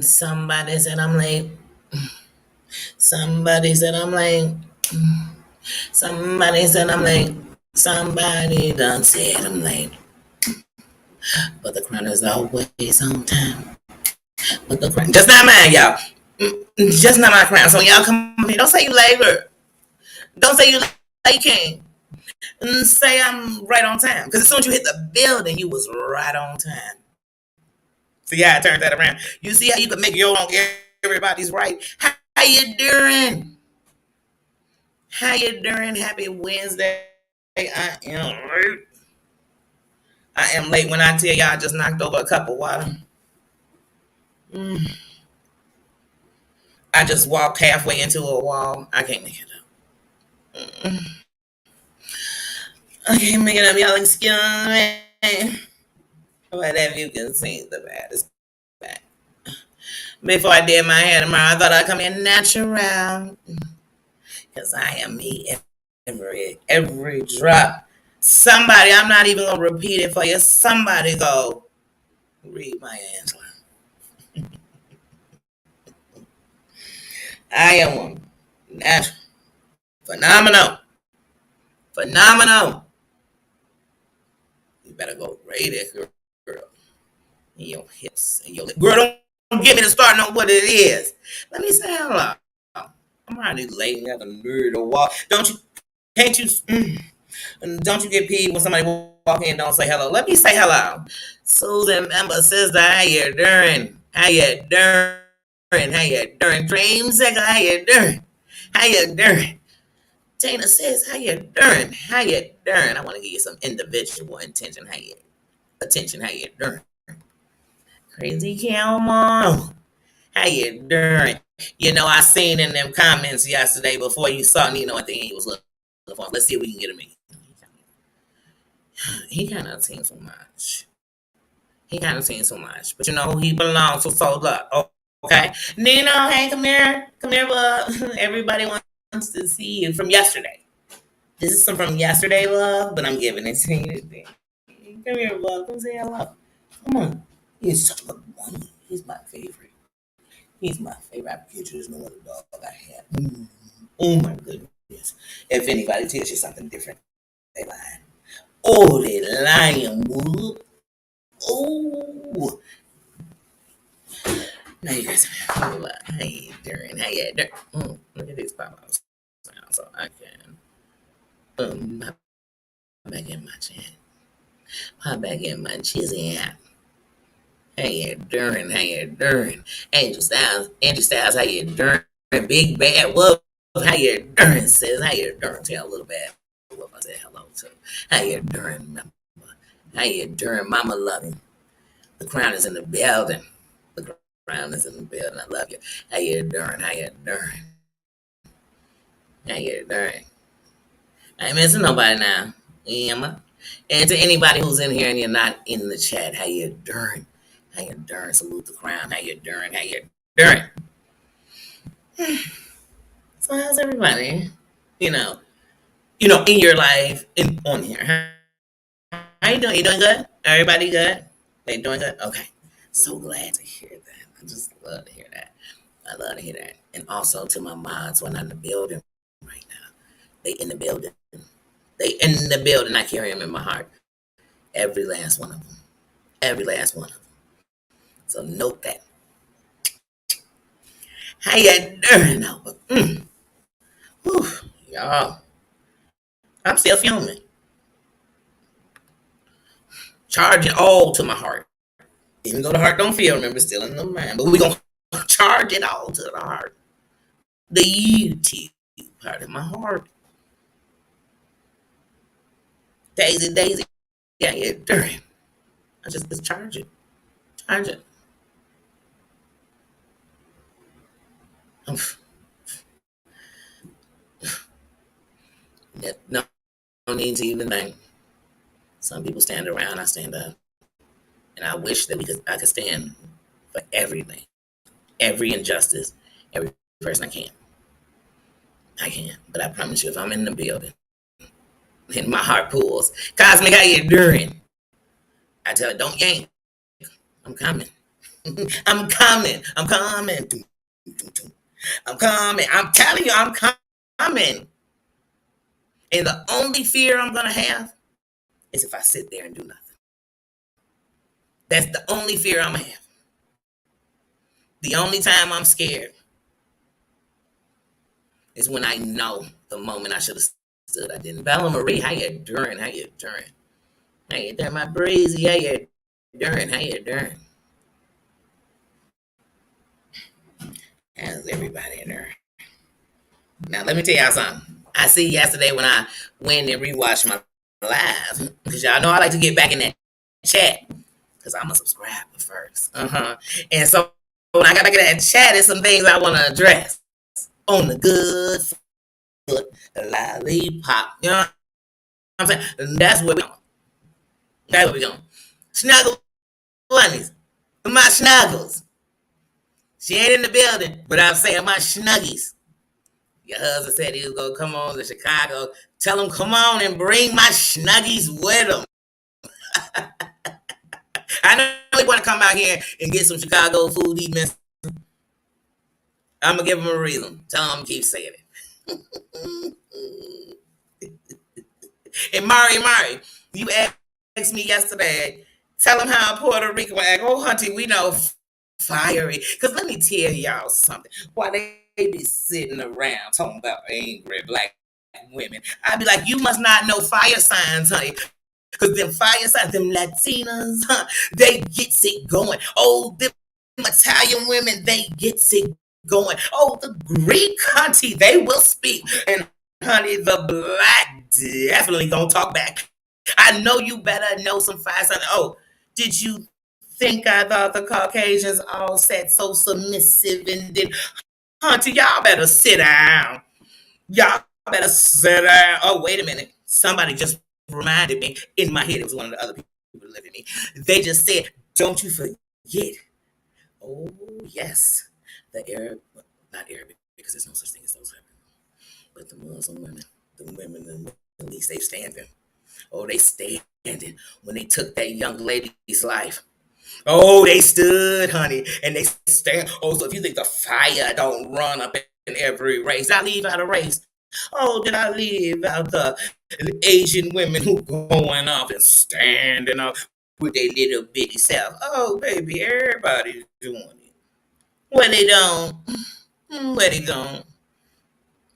Somebody said I'm late. Somebody said I'm late. Somebody said I'm late. Somebody done said I'm late. But the crown is always on time. But the crown, just not mine, y'all. Just not my crown. So when y'all come here, don't say you labor. Don't say you like king. Say I'm right on time. Because as soon as you hit the building, you was right on time. See how I turned that around. You see how you can make your own everybody's right. How you doing? How you doing? Happy Wednesday. I am late. I am late when I tell y'all I just knocked over a cup of water. Mm. I just walked halfway into a wall. I can't make it up. I can't make it up. Y'all excuse me. Whatever you can see, the bad is bad. Before I did my hair tomorrow, I thought I'd come in natural. Because I am me every drop. Somebody, I'm not even gonna repeat it for you. Somebody go read my Angela. I am natural. Phenomenal. Phenomenal. You better go rate it, girl. In your hips and your lips. Girl, don't get me to start on what it is. Let me say hello. I'm already late and got the nerd to walk. Don't you can't you don't you get peeved when somebody walk in and don't say hello? Let me say hello. Susan Member Sister, how you doing? How you doing? How you doing? Dreamsicle, how you doing? How you doing? Tina says, how you doing? How you doing? I want to give you some individual attention. How you doing? Crazy cow mom. How you doing? You know, I seen in them comments yesterday before you saw me, you know, at the end he was looking for. Let's see if we can get him in. He kind of seen so much. He kind of seen so much. But you know, he belongs to Soul Up. Oh, okay. Nino, hey, come here. Come here, bub. Everybody wants to see you from yesterday. This is some from yesterday, love, but I'm giving it to you today. Come here, bub. Come say hello. Come on. He's such a good boy. He's my favorite. He's my favorite. I picture there's no other dog I had. Oh my goodness. If anybody tells you something different, they lying. Oh, they lying, boo. Oh. Now you guys how you doing? How you doing? Look at these pop-ups now, so I can pop back in my chat. Pop back in my chizzy app. How you doing? How you doing? Angel Styles, how you doing? Big Bad Wolf, how you doing? Says, how you doing? Tell a little bad wolf I said hello to. How you doing, mama? How you doing, mama loving? The crown is in the building. The crown is in the building. I love you. How you doing? How you doing? How you doing? I ain't missing nobody now. Am I? And to anybody who's in here and you're not in the chat, how you doing? How you doing? Salute the crown. How you doing? How you doing? So how's everybody? You know, in your life, on here. How you doing? You doing good? Everybody good? They doing good? Okay. So glad to hear that. I just love to hear that. I love to hear that. And also to my mods when I'm in the building right now. They in the building. They in the building. I carry them in my heart. Every last one of them. Every last one of them. So note that. How you doing? No, but, whew, y'all. I'm still filming. Charging all to my heart. Even though the heart don't feel, remember, still in the mind. But we going to charge it all to the heart. The YouTube part of my heart. Daisy, yeah, you're doing. I just charge it. Charge it. No, no need to even think. Some people stand around, I stand up. And I wish that I could stand for everything. Every injustice, every person I can. I can. But I promise you, if I'm in the building and my heart pulls, Cosmic, how you doing? I tell it, don't yank. I'm coming. I'm coming. I'm coming. I'm coming. I'm telling you, I'm coming. And the only fear I'm going to have is if I sit there and do nothing. That's the only fear I'm going to have. The only time I'm scared is when I know the moment I should have stood, I didn't. Bella Marie, how you doing? How you doing? How you doing, my breezy? How you doing? How you doing? How's everybody in there? Now, let me tell y'all something. I see yesterday when I went and rewatched my live, because y'all know I like to get back in that chat, because I'm a subscriber first. And so when I got back in that chat, there's some things I want to address on the good foot, the lollipop. You know what I'm saying? And that's where we're going. That's where we're going. Snuggle bunnies. My snuggles. She ain't in the building, but I'm saying my snuggies. Your husband said he was going to come on to Chicago. Tell him, come on and bring my snuggies with him. I know he want to come out here and get some Chicago food. He missed. I'm going to give him a reason. Tell him keep saying it. And Mari, you asked me yesterday, tell him how Puerto Rico act. Oh, Hunty, we know fiery. Because let me tell y'all something. Why they be sitting around talking about angry black women, I'd be like, you must not know fire signs, honey. Because them fire signs, them Latinas, they gets it going. Oh, them Italian women, they gets it going. Oh, the Greek, honey, they will speak. And honey, the black definitely gonna talk back. I know you better know some fire signs. Oh, did you think I thought the Caucasians all sat so submissive and did? Auntie, y'all better sit down. Y'all better sit down. Oh, wait a minute. Somebody just reminded me in my head. It was one of the other people who lived in me. They just said, don't you forget. Oh, yes. The Arab, not Arabic, because there's no such thing as those women. But the Muslim women, the women in the Middle East, they standing. Oh, they standing when they took that young lady's life. Oh, they stood, honey, and they stand. Oh, so if you think the fire don't run up in every race, I leave out a race. Oh, did I leave out the Asian women who going off and standing up with their little bitty self? Oh, baby, everybody's doing it. Where they don't, where they don't,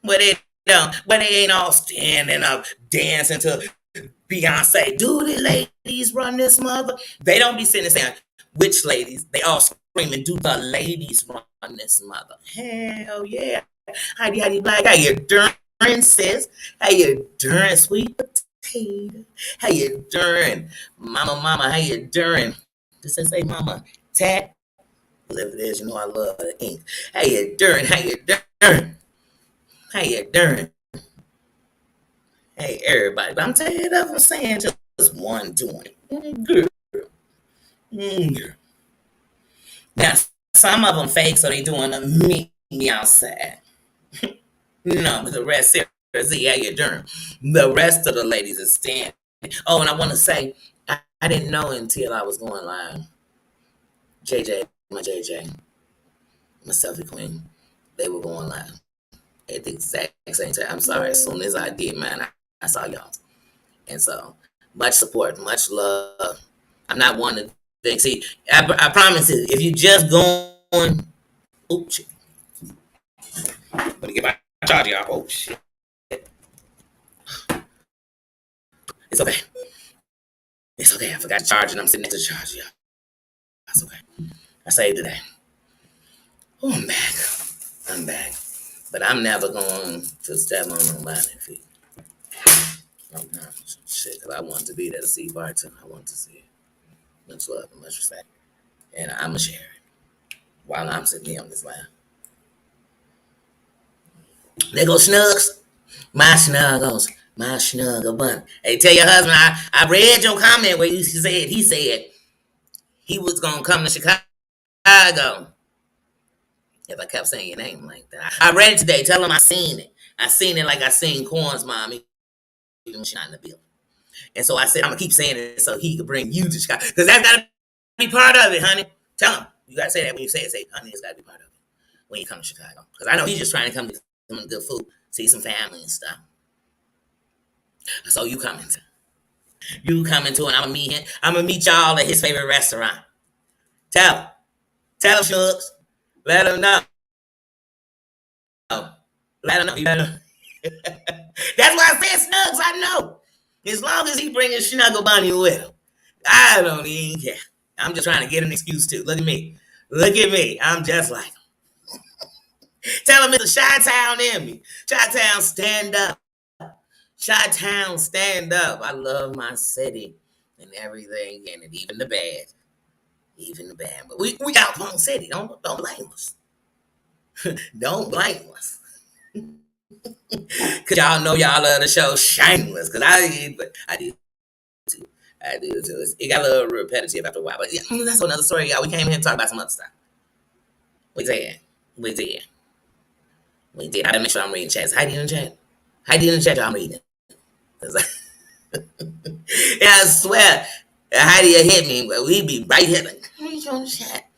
where they don't, where they ain't all standing up dancing to Beyonce. Do the ladies run this mother? They don't be sitting there saying, which ladies? They all screaming, do the ladies run this mother? Hell yeah. How you black? How you doing, sis? How you doing, sweet potato? How you doing? Mama, how you doing? Does it say mama? Tat? Whatever it is, you know I love the ink. How you doing? How you doing? How you doing? Hey, everybody. But I'm tired of them saying just one doing it. Girl. Girl. Now, some of them fake, so they doing a meet me outside. No, but the rest, seriously, how you doing? The rest of the ladies is standing. Oh, and I want to say, I didn't know until I was going live. JJ, my JJ, my selfie queen, they were going live at the exact same time. I'm sorry, as soon as I did mine, I saw y'all. And so, much support, much love. I'm not one to think. See, I promise you, if you just going, oops, shit. I'm gonna get my charger off. Oh shit. It's okay. It's okay. I forgot to charge it. I'm sitting next to the charger. That's okay. I saved today. Oh, I'm back. I'm back. But I'm never going to step on nobody's feet. Oh, no. Shit, because I want to be there to see Barton. I want to see it. Much love and much respect. And I'm going to share it while I'm sitting here on this line. There go Snugs. My Snuggles. My Snuggle Bun. Hey, tell your husband, I read your comment where he said he was going to come to Chicago. If I kept saying your name like that. I read it today. Tell him I seen it. I seen it like I seen Corn's mom, even when she's not in the building. And so I said, I'm going to keep saying it so he could bring you to Chicago. Because that's got to be part of it, honey. Tell him. You gotta say that when you say it. Say, honey, it's gotta be part of it when you come to Chicago. Because I know he's just trying to come to some good food, see some family and stuff. So you coming to? You coming to, and I'm gonna meet him. I'm gonna meet y'all at his favorite restaurant. Tell him. Tell him, Shucks. Let him know. Let him know. You better. That's why I said Snugs. I know. As long as he bring his Snuggle Bunny with him, I don't even care. I'm just trying to get an excuse too. Look at me. Look at me. I'm just like him. Tell him it's a Chi-Town in me. Chi-Town, stand up. Chi-Town, stand up. I love my city and everything in it, even the bad. Even the bad. But we got Palm City. Don't blame us. Don't blame us. Cause y'all know y'all love the show Shameless. Cause I do too. I do too. It got a little repetitive after a while. But yeah, that's another story, y'all. We came here to talk about some other stuff. We did. We did. We did. I gotta make sure I'm reading chats. Heidi in the chat. Heidi in the chat, y'all, I'm reading. And I swear, Heidi will hit me, but we be right here like, read your chat.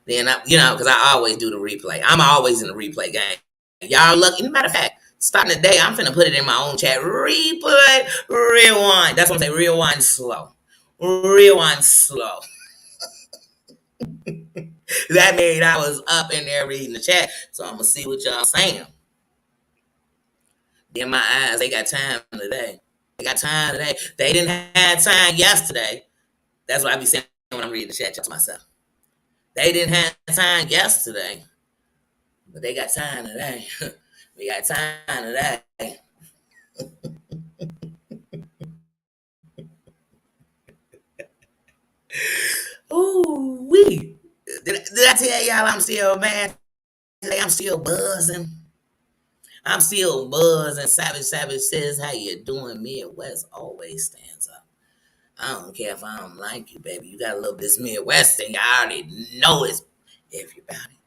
Then, because I always do the replay. I'm always in the replay game. Y'all look, as a matter of fact, starting today, I'm finna put it in my own chat. Replay, rewind. That's what I'm saying. Rewind slow. Rewind slow. That means I was up in there reading the chat. So I'm gonna see what y'all saying. In my eyes, they got time today. They got time today. They didn't have time yesterday. That's what I be saying when I'm reading the chat to myself. They didn't have time yesterday, but they got time today. We got time today. Ooh, wee. Did I tell y'all I'm still mad? I'm still buzzing. I'm still buzzing. Savage says, how you doing? Midwest always stands up. I don't care if I don't like you, baby. You got a little this Midwest thing. I already know it's everybody.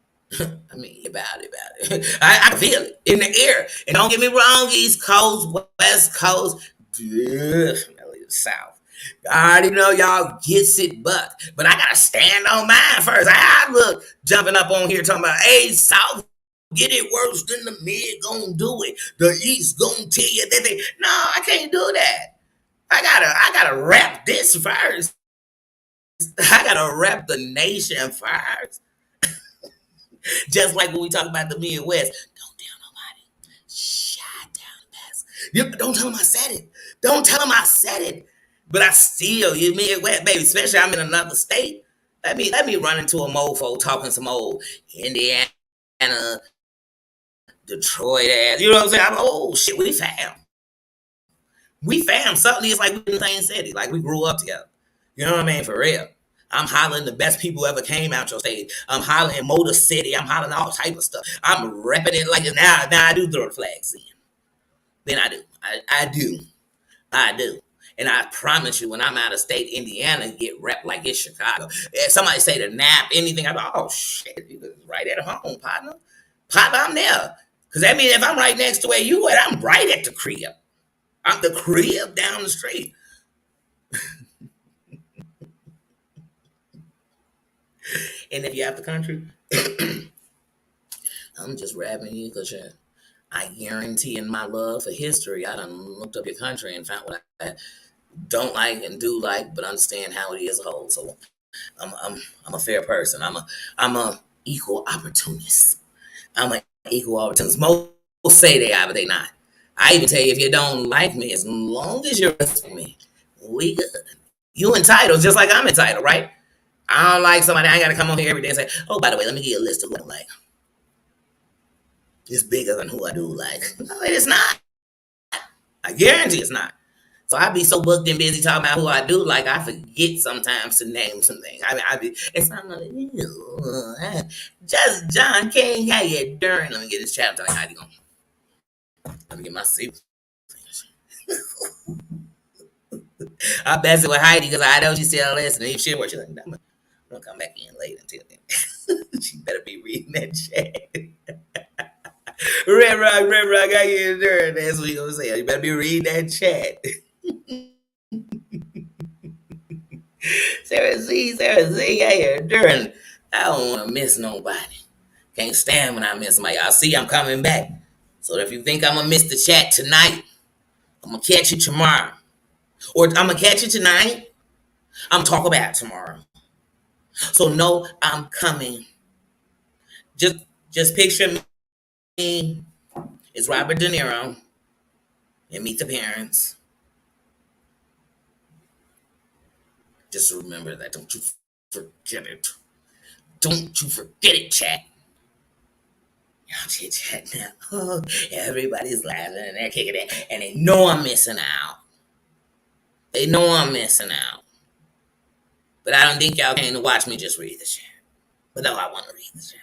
I mean, about it. I can feel it in the air. And don't get me wrong, East Coast, West Coast, definitely the South. I already know y'all gets it, but I gotta stand on mine first. I look jumping up on here talking about, hey, South, get it worse than the mid gonna do it. The East gonna tell you that they. No, I can't do that. I gotta rep this first. I gotta rep the nation first. Just like when we talk about the Midwest, don't tell nobody. Shut down the best. Don't tell them I said it. Don't tell them I said it. But I still, you Midwest, baby, especially I'm in another state. Let me run into a mofo talking some old Indiana, Detroit ass. You know what I'm saying? I'm like, oh shit, we fam. We fam. Suddenly it's like we in the same city. Like we grew up together. You know what I mean? For real. I'm hollering the best people ever came out your stage. I'm hollering Motor City. I'm hollering all type of stuff. I'm repping it like now. Now I do throw the flags in. Then I do. I do. And I promise you, when I'm out of state, Indiana get rep like it's Chicago. If somebody say the nap, anything, I'm like, oh shit, you was right at home, partner. Partner, I'm there. Because that means if I'm right next to where you at, I'm right at the crib. I'm the crib down the street. And if you're out the country, I'm just rapping you because I guarantee in my love for history, I done looked up your country and found what I don't like and do like, but understand how it is as a whole. So I'm a fair person. I'm a equal opportunist. I'm an equal opportunist. Most say they are, but they not. I even tell you, if you don't like me, as long as you're with me, we good. You entitled, just like I'm entitled, right? I don't like somebody. I ain't got to come on here every day and say, oh, by the way, let me give you a list of what I like. It's bigger than who I do like. No, it is not. I guarantee it's not. So I be so booked and busy talking about who I do like, I forget sometimes to name some things. It's not like, just John King, how you doing? Let me get this chapter. How you going? Let me get my seat. I best it with Heidi because I know she's still listening. If she works, she's like, I'm gonna come back in later until then. She better be reading that chat. Red Rock, how you doing? That's what you gonna say. You better be reading that chat. Sarah Z, how you doing? I don't want to miss nobody. Can't stand when I miss somebody. Y'all see, I'm coming back. So if you think I'm gonna miss the chat tonight, I'm gonna catch you tomorrow, or I'm gonna catch you tonight. I'm talk about it tomorrow. So no, I'm coming. Just just picture me. It's Robert De Niro and Meet the Parents. Just remember that. Don't you forget it. Don't you forget it, chat. Y'all chit chat now. Oh, everybody's laughing and they're kicking it, and they know I'm missing out. They know I'm missing out. But I don't think y'all came to watch me just read the chat. But no, I want to read the chat.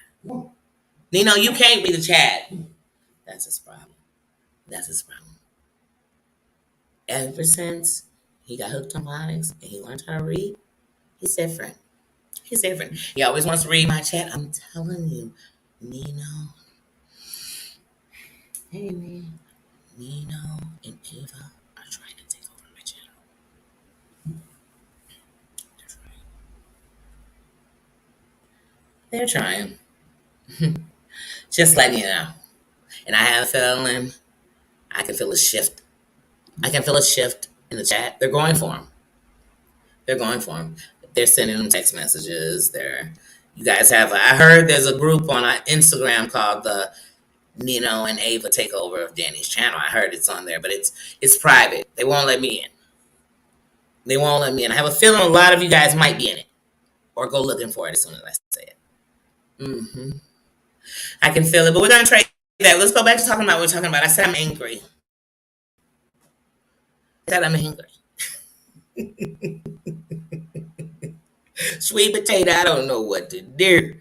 Nino, you can't read the chat. That's his problem. That's his problem. Ever since he got hooked on phonics and he learned how to read, he's different. He's different. He always wants to read my chat. I'm telling you, Nino. Hey, man. Nino and Ava are trying to take over my channel. They're trying. Just letting you know. And I have a feeling I can feel a shift. I can feel a shift in the chat. They're going for him. They're going for him. They're sending them text messages. You guys have. I heard there's a group on Instagram called the Nino and Ava Takeover of Danny's channel. I heard it's on there, but it's private. They won't let me in. They won't let me in. I have a feeling a lot of you guys might be in it, or go looking for it as soon as I say it. I can feel it, but we're gonna trade that. Let's go back to talking about what we're talking about. I said I'm angry. I said I'm angry. Sweet potato, I don't know what to do.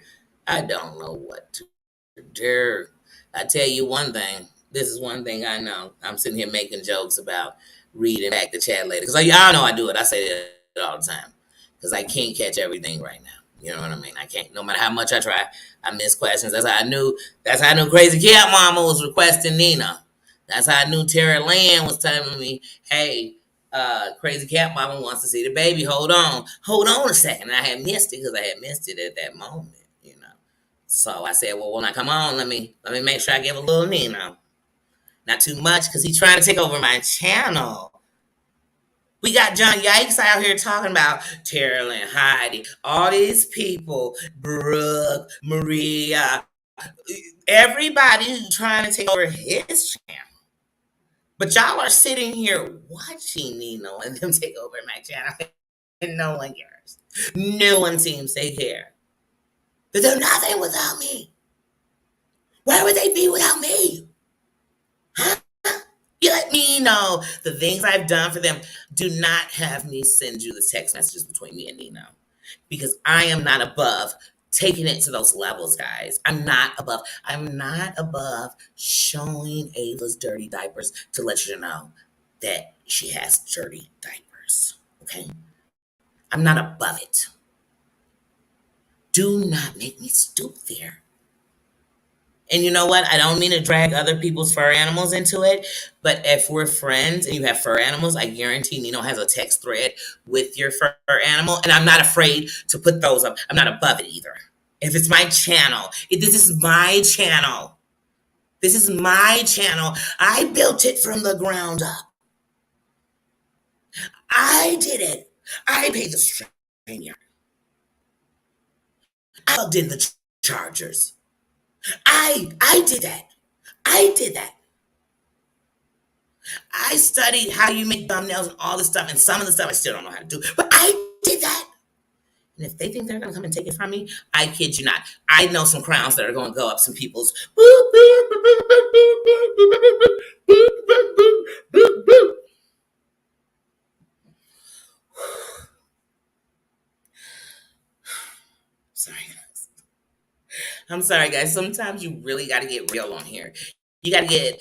I don't know what to do. I tell you one thing. This is one thing I know. I'm sitting here making jokes about reading back the chat later. Because y'all know I do it. I say it all the time. Because I can't catch everything right now. You know what I mean? I can't. No matter how much I try, I miss questions. That's how I knew. That's how I knew Crazy Cat Mama was requesting Nina. That's how I knew Tara Land was telling me, "Hey, Crazy Cat Mama wants to see the baby. Hold on a second." And I had missed it because I had missed it at that moment. So I said, "Well, when I come on, let me make sure I give a little Nina, not too much, because he's trying to take over my channel." We got John Yikes out here talking about Terrell and Heidi, all these people, Brooke, Maria, everybody's trying to take over his channel. But y'all are sitting here watching Nino and them take over my channel, and no one cares. No one seems to care. But they're nothing without me. Where would they be without me? Huh? You let me know the things I've done for them. Do not have me send you the text messages between me and Nino, because I am not above taking it to those levels, guys. I'm not above. I'm not above showing Ava's dirty diapers to let you know that she has dirty diapers. Okay? I'm not above it. Do not make me stoop there. And you know what? I don't mean to drag other people's fur animals into it, but if we're friends and you have fur animals, I guarantee Nino has a text thread with your fur animal, and I'm not afraid to put those up. I'm not above it either. If it's my channel, this is my channel. This is my channel. I built it from the ground up. I did it. I paid the stream. I plugged in the chargers. I did that. I did that. I studied how you make thumbnails and all this stuff, and some of the stuff I still don't know how to do, but I did that. And if they think they're going to come and take it from me, I kid you not. I know some crowns that are going to go up some people's. Sorry, guys. I'm sorry, guys. Sometimes you really got to get real on here. You got to get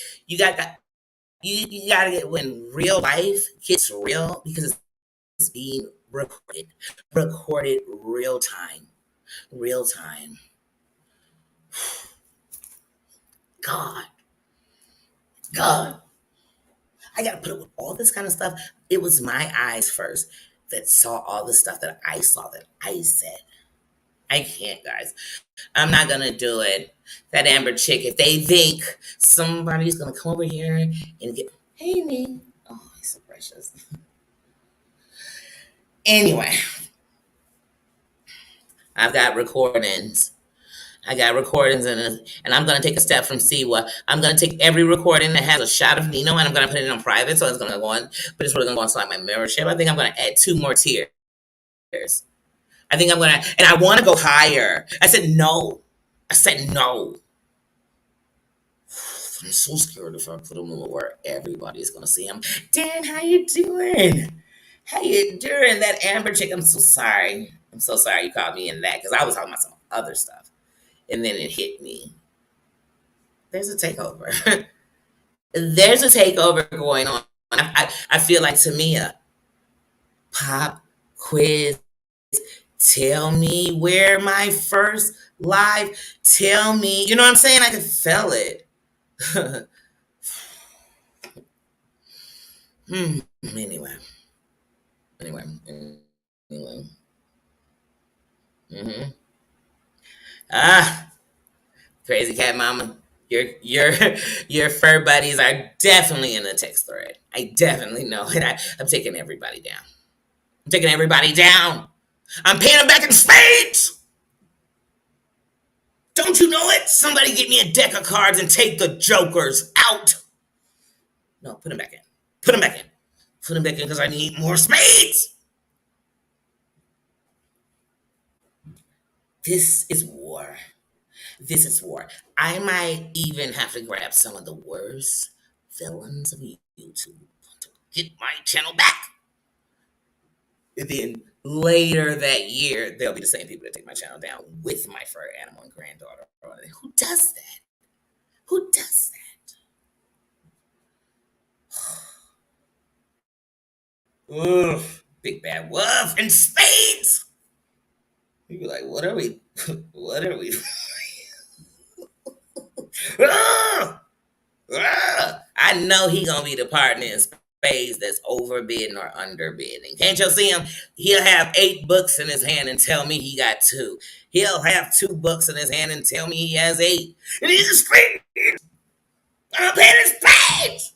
when real life gets real, because it's being recorded real time. God, I gotta put up with all this kind of stuff. It was my eyes first that saw all the stuff that I saw that I said. I can't, guys. I'm not gonna do it. That Amber chick, if they think somebody's gonna come over here and get, hey, me. Oh, he's so precious. Anyway, I've got recordings. I got recordings, and I'm gonna take a step from Siwa. I'm gonna take every recording that has a shot of Nino, and I'm gonna put it on private, so it's gonna go on, but it's really gonna go onto like my membership. I think I'm gonna add 2 more tiers. I think I'm gonna, and I want to go higher. I said no. I said no. I'm so scared if I put them where everybody's gonna see him. Dan, how you doing? How you doing? That Amber chick. I'm so sorry. I'm so sorry you called me in that because I was talking about some other stuff, and then it hit me. There's a takeover. There's a takeover going on. I feel like Tamia. Pop quiz. Tell me where my first live. Tell me. You know what I'm saying? I can feel it. Anyway. Anyway. Anyway. Mm-hmm. Ah, crazy cat mama. Your your fur buddies are definitely in the text thread. I definitely know it. I'm taking everybody down. I'm taking everybody down. I'm paying them back in spades. Don't you know it? Somebody get me a deck of cards and take the jokers out. No, put them back in. Put them back in. Put them back in because I need more spades. This is war. This is war. I might even have to grab some of the worst villains of YouTube to get my channel back. And then later that year, they'll be the same people that take my channel down with my fur animal and granddaughter. Who does that? Who does that? Ugh, big bad wolf and spades. You be like, what are we? What are we? Ah! Ah! I know he gonna be the partner in spades that's overbidding or underbidding. Can't you see him? He'll have 8 books in his hand and tell me he got 2. He'll have 2 books in his hand and tell me he has 8. And he's a spade. I'm playing his spades.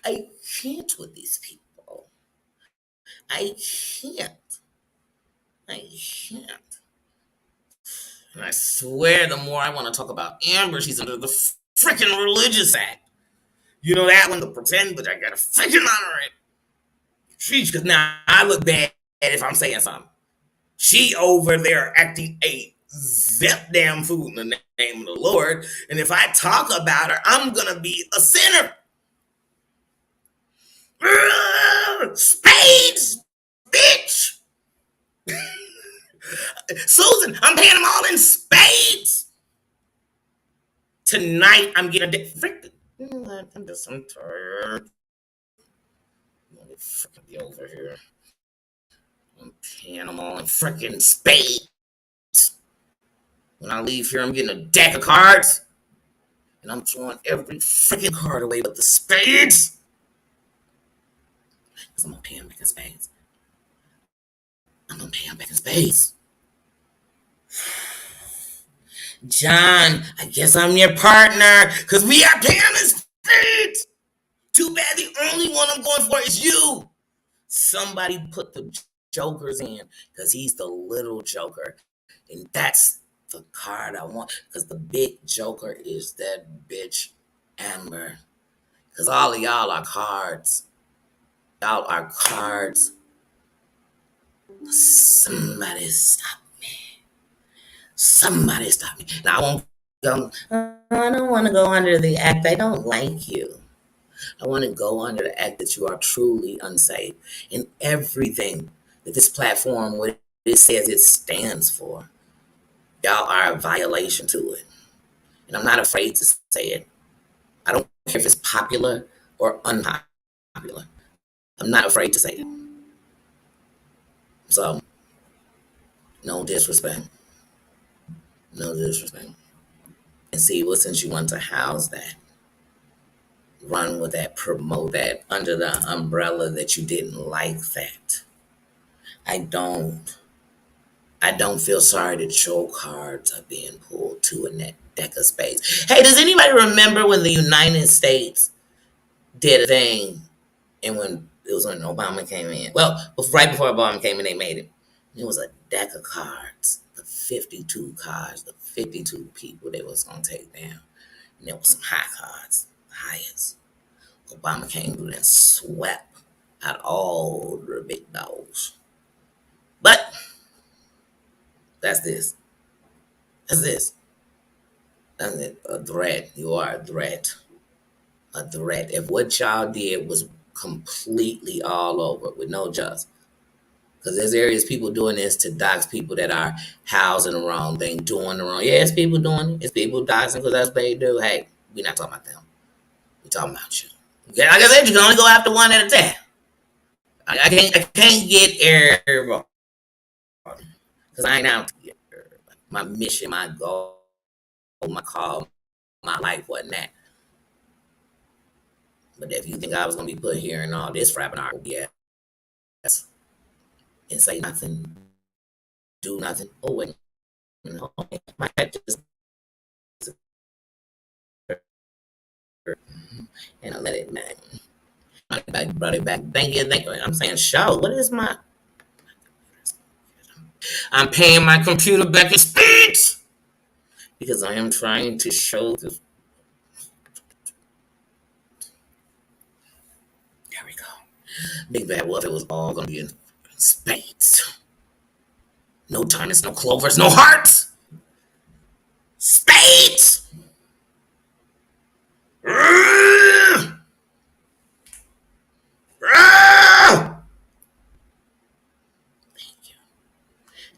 I can't with these people. I can't. I can't. And I swear, the more I want to talk about Amber, she's under the freaking Religious Act. You know that one, the pretend, but I gotta freaking honor it. She's because now I look bad if I'm saying something. She over there acting a zip damn fool in the name of the Lord, and if I talk about her, I'm gonna be a sinner. Spades, bitch. Susan, I'm paying them all in spades. Tonight, I'm getting a freaking. I'm tired. Let me freaking be over here. I'm paying them all in freaking spades. When I leave here, I'm getting a deck of cards. And I'm throwing every freaking card away but the spades. Because I'm going to pay him back in spades. I'm going to pay him back in spades. John, I guess I'm your partner. Because we are paying him in spades. Too bad the only one I'm going for is you. Somebody put the jokers in. Because he's the little joker. And that's the card I want. Because the big joker is that bitch Amber. Because all of y'all are cards. Y'all are cards. Somebody stop me. Somebody stop me. Now I won't go. I don't want to go under the act. I don't like you. I want to go under the act that you are truly unsafe in everything that this platform, what it says it stands for. Y'all are a violation to it. And I'm not afraid to say it. I don't care if it's popular or unpopular. I'm not afraid to say it. So, no disrespect. No disrespect. And see, well, since you want to house that, run with that, promote that under the umbrella that you didn't like that. I don't. I don't feel sorry that your cards are being pulled to in that deck of spades. Hey, does anybody remember when the United States did a thing and when it was when Obama came in? Well, right before Obama came in, they made it. It was a deck of cards, the 52 cards, the 52 people they was going to take down. And there was some high cards, the highest. Obama came through and swept out all the big dogs. But that's this. That's this. That's it. A threat. You are a threat. A threat. If what y'all did was completely all over with no just. Because there's areas people doing this to dox people that are housing the wrong thing, doing the wrong. Yeah, it's people doing it. It's people doxing because that's what they do. Hey, we're not talking about them. We're talking about you. Yeah, like I said, you can only go after one at a time. I can't get everybody. Because I ain't out to get everybody. My mission, my goal, my call, my life wasn't that. But if you think I was gonna be put here and all this rapping art, yeah, and say nothing, do nothing. Oh wait, no, my head just and I let it back. Brought it back. Thank you, thank you. I'm saying, show. What is my? I'm paying my computer back in speeds because I am trying to show this. There we go. Big bad wolf. It was all gonna be in spades. No diamonds, no clovers, no hearts. Spades.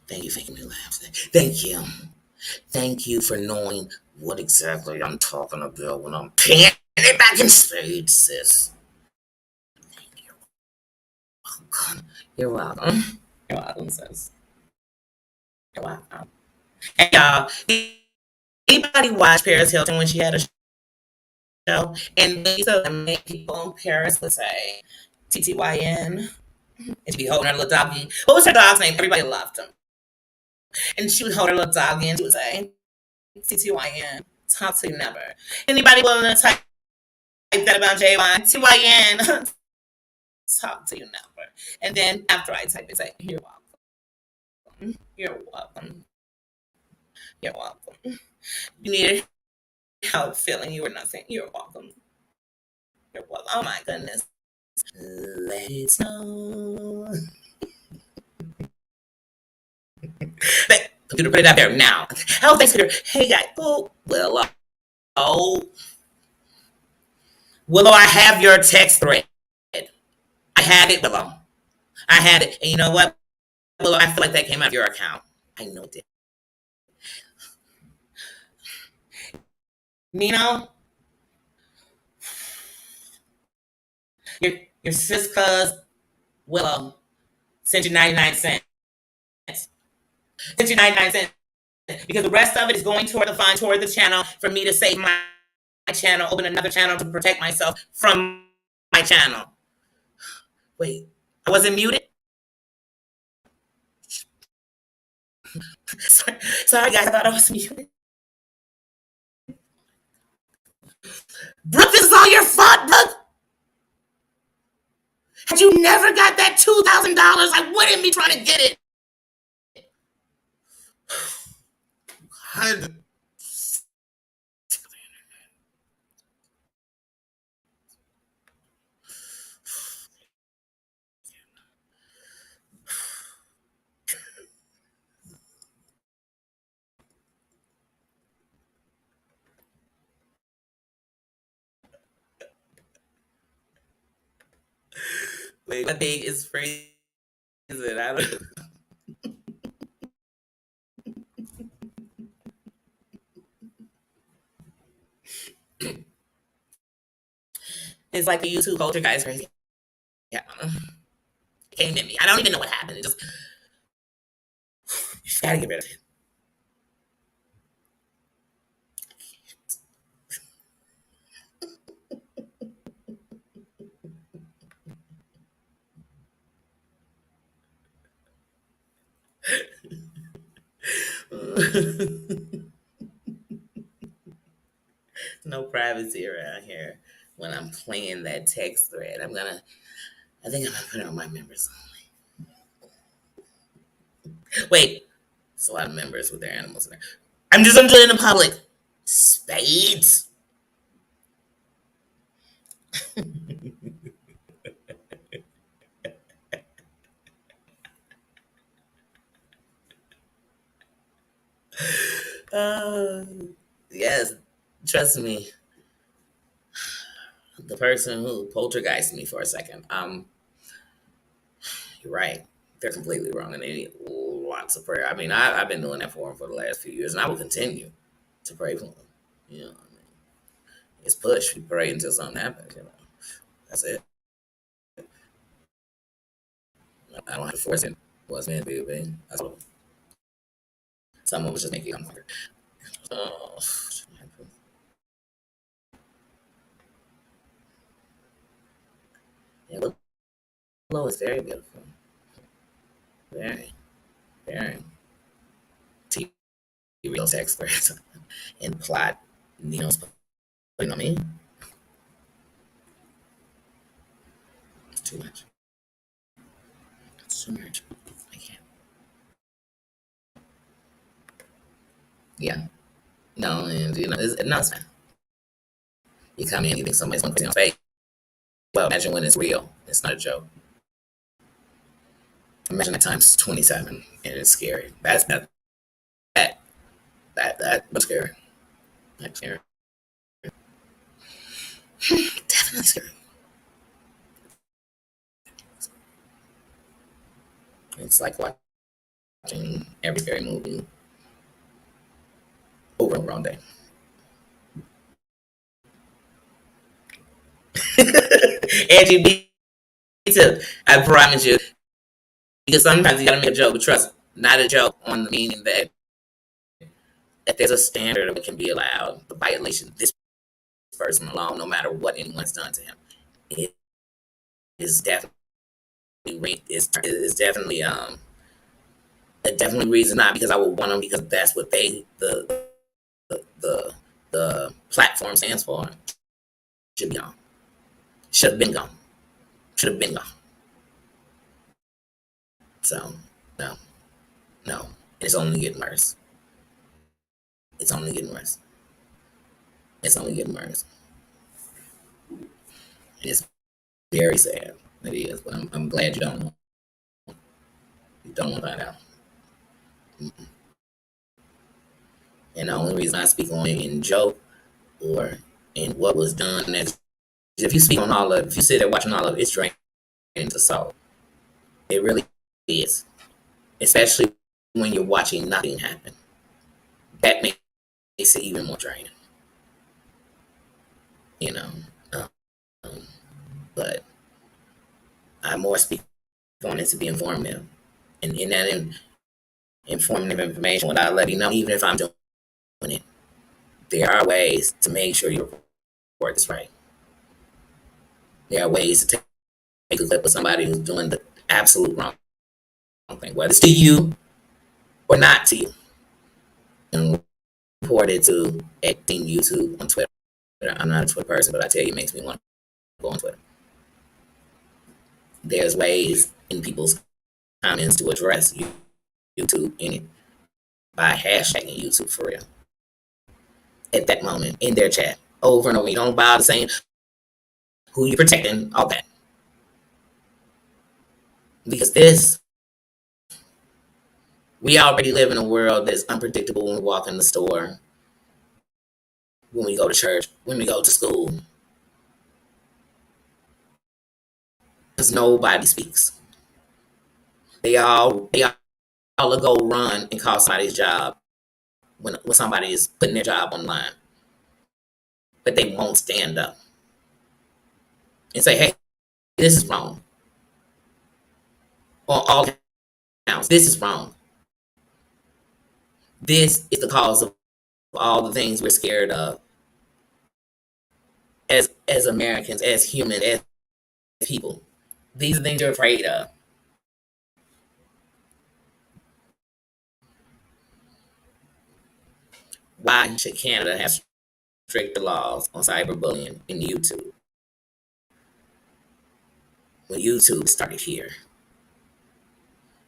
Thank you for making me laugh. Thank you. Thank you for knowing what exactly I'm talking about when I'm paying it back in spades, sis. You're welcome. You're welcome. You're welcome, sis. You're welcome. Hey, y'all. Anybody watch Paris Hilton when she had a show? And they used to make people in Paris would say TTYN. And she'd be holding her little doggy. What was her dog's name? Everybody loved him. And she would hold her little doggy and she would say TTYN. Talk to you never. Anybody willing to type that about JY? TYN. Talk to you never. And then after I type it, say, you're welcome. You're welcome. You're welcome. You needed help feeling you were nothing. You're welcome. You're welcome. Oh my goodness. Let it snow. Computer, put it out there now. Oh, thanks, computer. Hey, guys. Oh, well, oh. Willow, I have your text thread. I had it, Willow. I had it. And you know what, Willow? I feel like that came out of your account. I know it did. Nino, your sis cuz Willow sent you 99 cents. Sent you 99 cents. Because the rest of it is going toward the fund, toward the channel, for me to save my channel, open another channel to protect myself from my channel. Wait, I wasn't muted? Sorry, guys, I thought I was muted. Brooke, this is all your fault, Brooke. Had you never got that $2,000, I wouldn't be trying to get it. God. Wait, what thing is freezing? I don't. It's like the YouTube culture guys crazy. Yeah, it came in me. I don't even know what happened. It just you just gotta get rid of it. No privacy around here when I'm playing that text thread. I think I'm gonna put it on my members only. Wait, it's a lot of members with their animals in there. I'm just gonna do it in the public. Spades. Uh, yes, trust me. The person who poltergeisted me for a second. You're right. They're completely wrong, and they need lots of prayer. I mean, I've been doing that for them for the last few years, and I will continue to pray for them. You know, I mean, it's push. We pray until something happens. You know, that's it. I don't have to force it. What's meant to be, baby. That's all. Some of us just make it come quicker. Oh, yeah, Willow is very beautiful. Very, very. Real experts and plot, putting on me. It's too much. It's too much. I can't. Yeah. No, and it's fine. You come in, you think somebody's going crazy on fake. Well, imagine when it's real. It's not a joke. Imagine that times 27, and it's scary. That's scary. That's scary. Definitely scary. It's like watching every scary movie over and over all day. Angie, me too. I promise you. Because sometimes you gotta make a joke, but trust, not a joke on the meaning that there's a standard of what can be allowed. The violation of this person alone, no matter what anyone's done to him, it is definitely is definitely a definitely reason not because I would want them because that's what the the platform stands for. Should be gone. Should have been gone. Should have been gone. So no, no, it's only getting worse. It's only getting worse. It's only getting worse. It's very sad. It is, but I'm glad you don't know. You don't want to find out. And the only reason I speak on it in joke or in what was done is if you speak on all of it, if you sit there watching all of it, it's draining to soul. It really is. Especially when you're watching nothing happen. That makes it even more draining. You know. Um, but I more speak on it to be informative. And in that informative information, what I let you know, even if I'm doing it, there are ways to make sure your report is right. There are ways to take a clip of somebody who's doing the absolute wrong thing, whether it's to you or not to you, and report it to acting YouTube on Twitter. I'm not a Twitter person, but I tell you, it makes me want to go on Twitter. There's ways in people's comments to address YouTube in it by hashtagging YouTube for real. At that moment, in their chat, over and over, you don't bother saying who you're protecting, all that. Because we already live in a world that's unpredictable when we walk in the store, when we go to church, when we go to school. Because nobody speaks. They all go run and call somebody's job when somebody is putting their job online. But they won't stand up and say, hey, this is wrong. On all counts, this is wrong. This is the cause of all the things we're scared of as Americans, as humans, as people. These are things you're afraid of. Why should Canada have stricter laws on cyberbullying in YouTube when YouTube started here?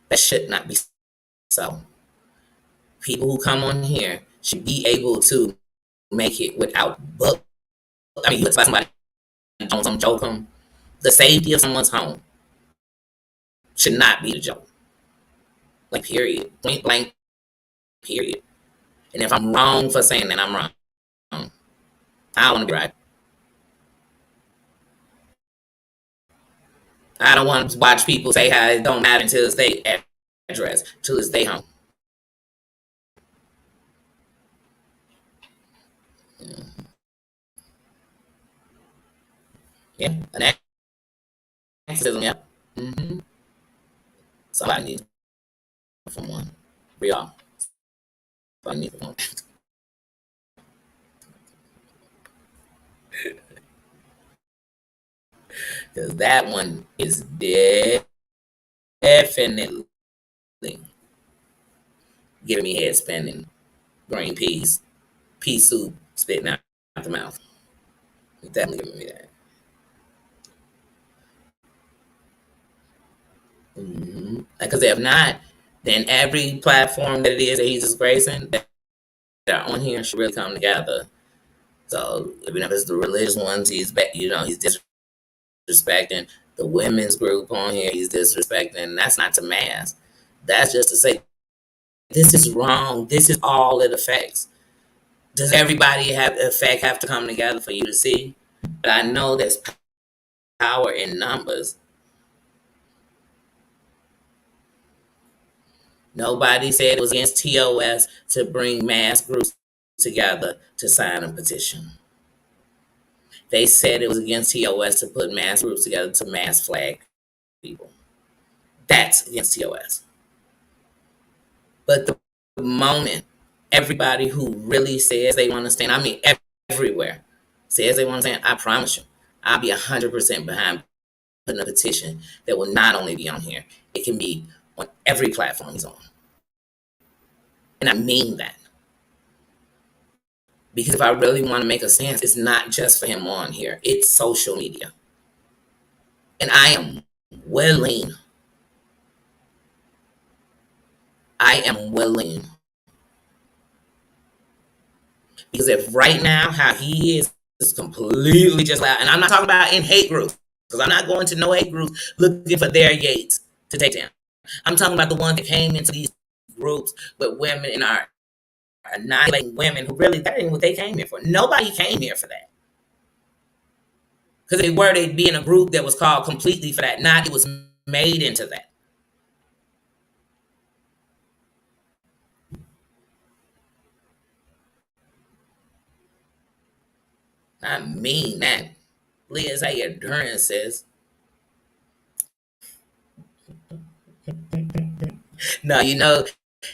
That should not be so. People who come on here should be able to make it without book. I mean, you look like somebody on some joke them. The safety of someone's home should not be the joke. Like, period. Point blank, period. And if I'm wrong for saying that, I'm wrong. I don't want to be right. I don't want to watch people say how it don't matter until it's their address, until it's their home. Yeah, an accident, yeah. Mm-hmm. Somebody needs from one. We all. Somebody needs one. Because that one is definitely giving me head spinning. Green peas, pea soup spitting out the mouth. It's definitely giving me that. Mm-hmm. Because if not, then every platform that it is that he's disgracing that are on here should really come together. So even if it's the religious ones, he's he's disrespecting the women's group on here. He's disrespecting. That's not to mass. That's just to say this is wrong. This is all it affects. Does everybody have to come together for you to see? But I know there's power in numbers. Nobody said it was against TOS to bring mass groups together to sign a petition. They said it was against TOS to put mass groups together to mass flag people. That's against TOS. But the moment everybody who really says they want to stand, I mean everywhere, says they want to stand, I promise you, I'll be 100% behind putting a petition that will not only be on here, it can be on every platform he's on. And I mean that. Because if I really want to make a stance, it's not just for him on here, it's social media. And I am willing. I am willing. Because if right now, how he is completely just loud, and I'm not talking about in hate groups, because I'm not going to no hate groups looking for their Yates to take down. I'm talking about the ones that came into these groups with women and are annihilating women who really, that ain't what they came here for. Nobody came here for that. Because they'd be in a group that was called completely for that. Not it was made into that. I mean that. Liz, how your endurance says. No,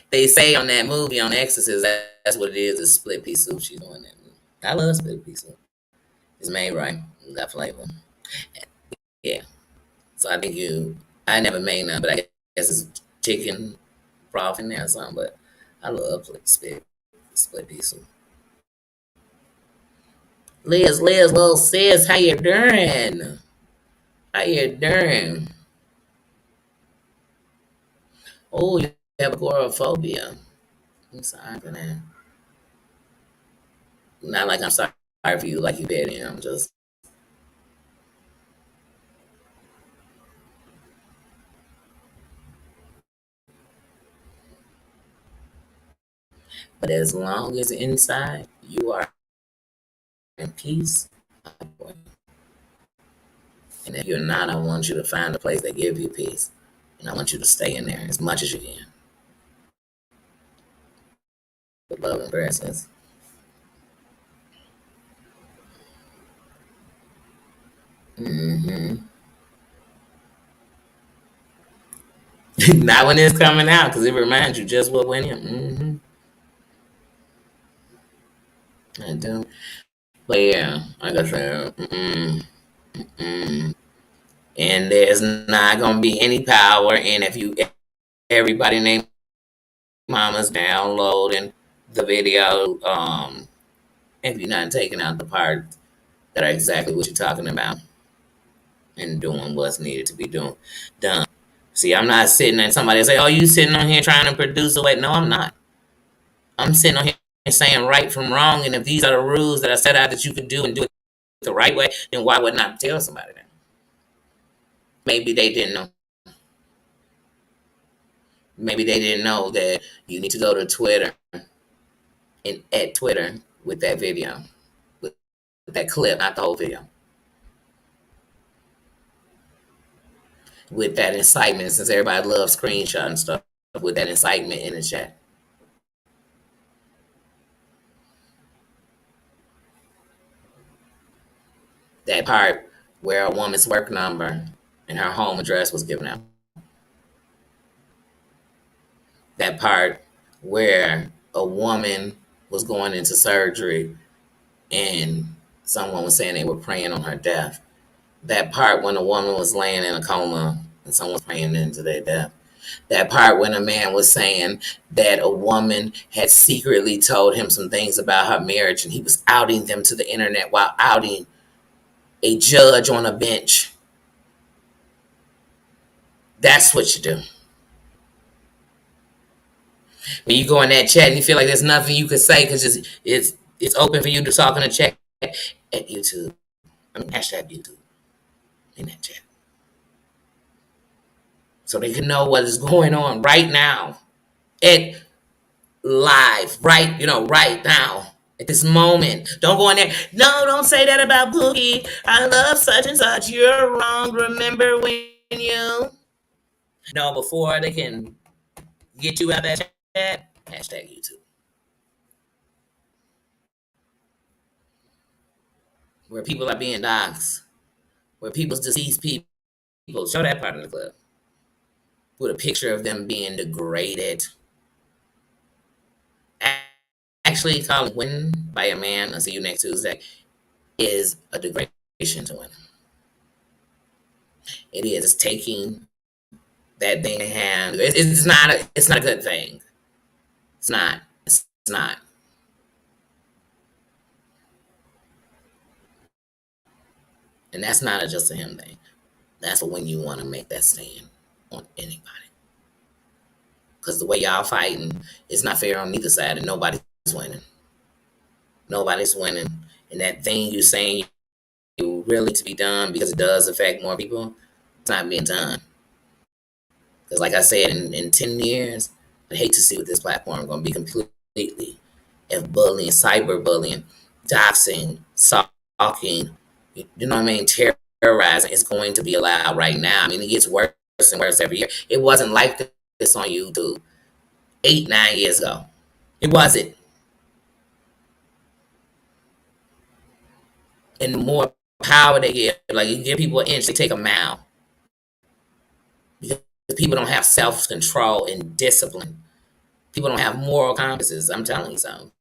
they say on that movie on Exorcist, that's what it is split pea soup she's on that movie. I love split pea soup. It's made right. That flavor. Yeah. So I think I never made none, but I guess it's chicken broth in there or something. But I love split pea soup. Liz, little sis, how you doing? How you doing? Oh, you have agoraphobia. I'm sorry for that. Not like I'm sorry for you, like you did. I'm just. But as long as inside you are in peace, and if you're not, I want you to find a place that gives you peace, and I want you to stay in there as much as you can. With love and presence. Mm-hmm. Not when it's coming out, because it reminds you just what went in. Mm-hmm. I do. But yeah, like I said, and there's not gonna be any power in if everybody named mama's downloading the video. If you're not taking out the parts that are exactly what you're talking about and doing what's needed to be done. See, I'm not sitting and somebody say, "Oh, you sitting on here trying to produce a way." No, I'm not. I'm sitting on here saying right from wrong, and if these are the rules that are set out that you can do and do it the right way, then why wouldn't I tell somebody that? Maybe they didn't know. Maybe they didn't know that you need to go to Twitter and at Twitter with that video, with that clip, not the whole video, with that incitement, since everybody loves screenshot and stuff, with that incitement in the chat. That part where a woman's work number and her home address was given out. That part where a woman was going into surgery and someone was saying they were praying on her death. That part when a woman was laying in a coma and someone was praying into their death. That part when a man was saying that a woman had secretly told him some things about her marriage and he was outing them to the internet while outing a judge on a bench. That's what you do. When you go in that chat and you feel like there's nothing you can say because it's open for you to talk in the chat at YouTube. I mean, hashtag YouTube in that chat. So they can know what is going on right now. At live, right, right now. At this moment. Don't go in there. No, don't say that about Boogie. I love such and such. You're wrong. Remember when you. No, before they can get you out that chat, hashtag YouTube. Where people are being doxxed. Where people's deceased people. Show that part of the clip. With a picture of them being degraded. Actually, calling winning by a man, I'll see you next Tuesday, is a degradation to women. It is. It's taking that thing in hand. It's not a good thing. It's not. It's not. And that's not just a him thing. That's when you want to make that stand on anybody. Because the way y'all fighting is not fair on neither side, and nobody's winning. Nobody's winning. And that thing you saying you really to be done because it does affect more people, it's not being done. Because like I said, in 10 years, I hate to see what this platform is going to be completely. If bullying, cyberbullying, doxing, stalking, you know what I mean, terrorizing is going to be allowed right now. I mean, it gets worse and worse every year. It wasn't like this on YouTube 8-9 years ago. It wasn't. And the more power they give, like you give people an inch, they take a mile. Because people don't have self-control and discipline. People don't have moral compasses. I'm telling you so.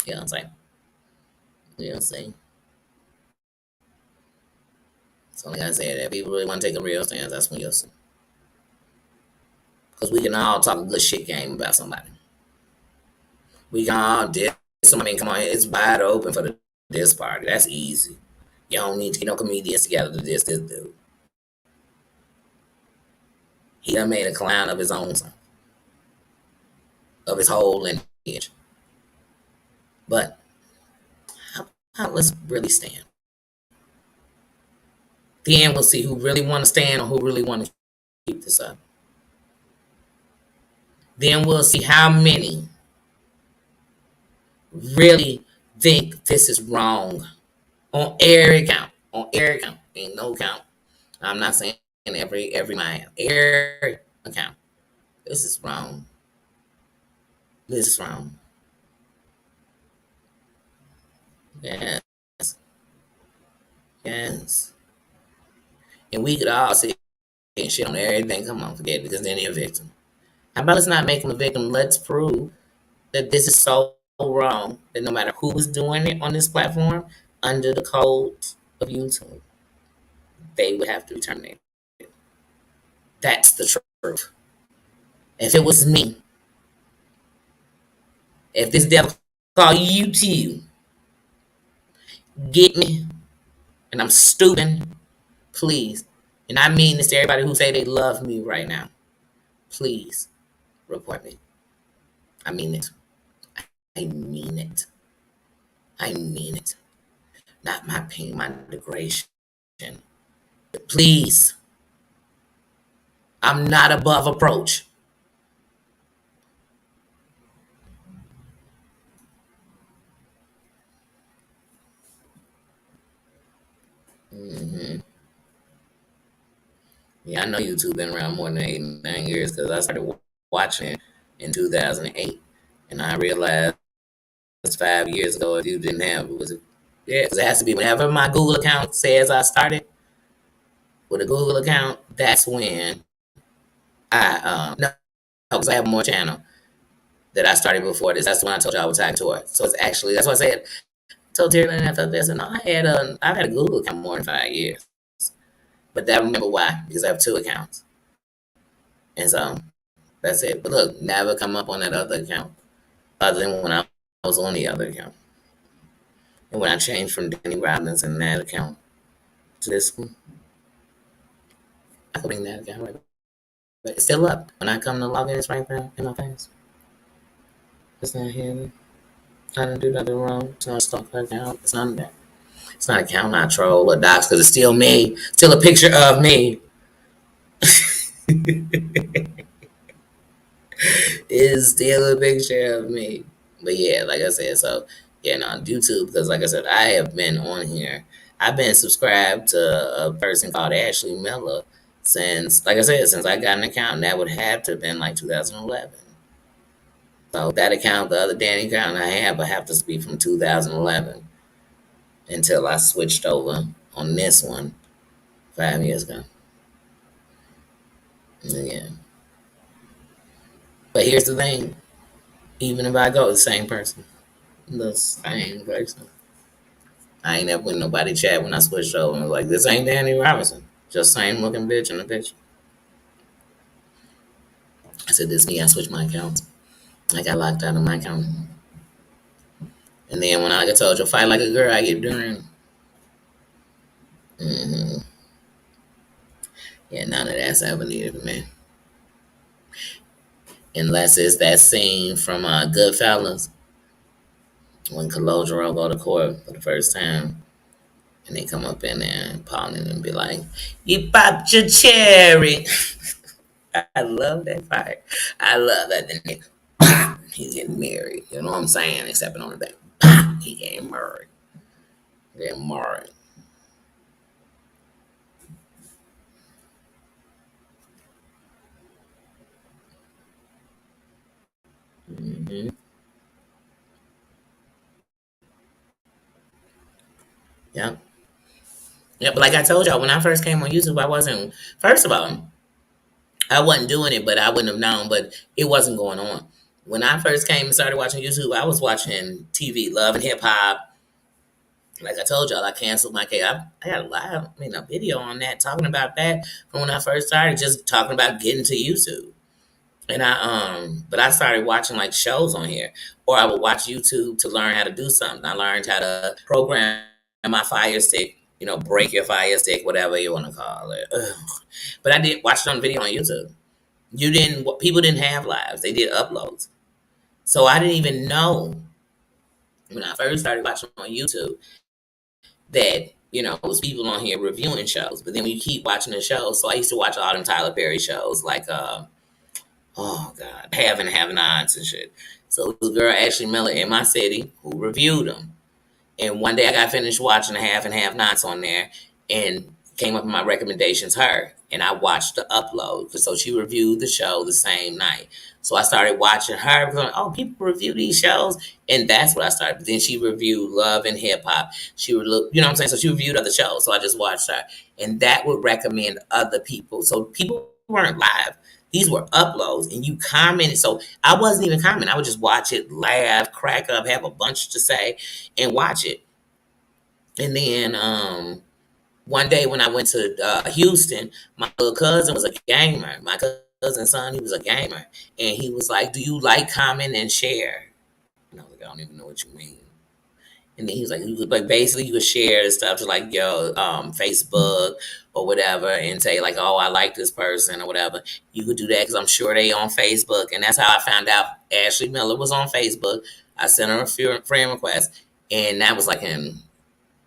You know what I'm saying? You know what I'm saying? So like I said, if people really want to take a real stance, that's when you'll see. Because we can all talk a good shit game about somebody. We can all diss somebody. Come on, it's wide open for the diss party. That's easy. You don't need to get no comedians together to diss this dude. He done made a clown of his own son. Of his whole lineage. But let's really stand. Then we'll see who really want to stand or who really want to keep this up. Then we'll see how many really think this is wrong on every count. On every count. Ain't no count. I'm not saying every mile. Every account. This is wrong. This is wrong. Yes. Yes. And we could all say shit on everything. Come on, forget it, because then you're a victim. How about let's not make them a victim? Let's prove that this is so wrong that no matter who is doing it on this platform, under the codes of YouTube, they would have to be terminated. That's the truth. If it was me, If this devil call you to get me, and I'm stupid, please, and I mean this to everybody who say they love me right now, please report me. I mean it. I mean it. I mean it. Not my pain, my degradation. Please, I'm not above approach. Hmm. Yeah, I know YouTube been around more than 8, 9 years because I started watching it in 2008, and I realized 5 years ago if you didn't have it was yeah, 'cause it has to be whenever my Google account says I started with a Google account. That's when I no, because I have more channel that I started before this. That's the one I told you I was tagged to it. So it's actually that's what I said. Told Terry Lynn after this, and I've had a Google account more than 5 years. But that remember why? Because I have two accounts. And so that's it. But look, never come up on that other account. Other than when I was on the other account. And when I changed from Danny Robbins and that account to this one, I can bring that account right back. But it's still up. When I come to log in, it's right there in my face. It's not here. I didn't do nothing wrong. It's not a stalker account. It's none of that. It's not an account I troll or docs because it's still me. Still a picture of me. Is still a picture of me. But yeah, like I said, so yeah, no, YouTube because like I said, I have been on here. I've been subscribed to a person called Ashley Miller since, like I said, since I got an account. And that would have to have been like 2011. So that account, the other Danny account I have, would have to be from 2011 until I switched over on this one 5 years ago. Yeah, but here's the thing: even if I go, the same person, the same person. I ain't never with nobody chat when I switched over and was like, this ain't Danny Robinson. Just same looking bitch in the picture. I said, this me, I switched my account. I got locked out of my account. And then when I told you, fight like a girl, I get during. Hmm. Yeah, none of that's ever needed for me. Unless it's that scene from Goodfellas when Calogero go to court for the first time. And they come up in there and pounding and be like, you popped your cherry. I love that part. I love that. Then he's getting married. You know what I'm saying? Except on the back. He getting married. Getting married. Hmm. Yep. Yep. But like I told y'all, when I first came on YouTube, I wasn't, first of all, I wasn't doing it, but I wouldn't have known, but it wasn't going on. When I first came and started watching YouTube, I was watching TV, Love and Hip Hop. Like I told y'all, I canceled my cable. I got a live, a video on that talking about that from when I first started, just talking about getting to YouTube. And but I started watching like shows on here, or I would watch YouTube to learn how to do something. I learned how to program my Fire Stick, break your Fire Stick, whatever you want to call it. Ugh. But I did watch it on video on YouTube. People didn't have lives; they did uploads. So I didn't even know when I first started watching on YouTube that it was people on here reviewing shows. But then when you keep watching the shows, so I used to watch all them Tyler Perry shows, like oh God, Have and Have Nots and shit. So it was a girl Ashley Miller in my city who reviewed them. And one day I got finished watching the Have and Have Nots on there, and came up with my recommendations her. And I watched the upload. So she reviewed the show the same night. So I started watching her, going, oh, people review these shows. And that's what I started. But then she reviewed Love and Hip Hop. She would look, you know what I'm saying? So she reviewed other shows. So I just watched her. And that would recommend other people. So people weren't live. These were uploads, and you commented. So I wasn't even commenting. I would just watch it, laugh, crack up, have a bunch to say, and watch it. And then one day when I went to Houston, my little cousin was a gamer. My cousin's son, he was a gamer. And he was like, do you like, comment, and share? And I was like, I don't even know what you mean. And then he was like, you could like basically you could share the stuff to like your Facebook or whatever, and say like, oh, I like this person or whatever. You could do that because I'm sure they on Facebook, and that's how I found out Ashley Miller was on Facebook. I sent her a friend request, and that was like in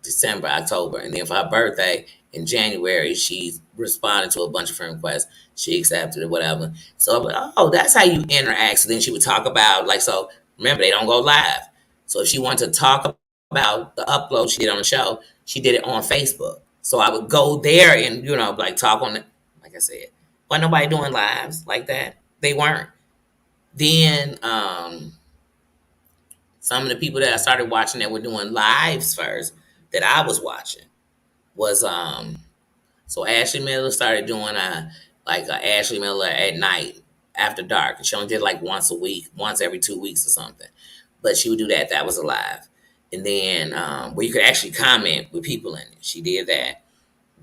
December, October, and then for her birthday in January, she responded to a bunch of friend requests. She accepted it, whatever. So I'm like, oh, that's how you interact. So then she would talk about like, so remember they don't go live. So if she wanted to talk about the upload she did on the show, she did it on Facebook. So I would go there and like talk on it. Like I said, wasn't nobody doing lives like that. They weren't. Then some of the people that I started watching that were doing lives first that I was watching was so Ashley Miller started doing a Ashley Miller at night after dark. She only did like once a week, once every 2 weeks or something. But she would do that. That was a live. And then where you could actually comment with people in it. She did that.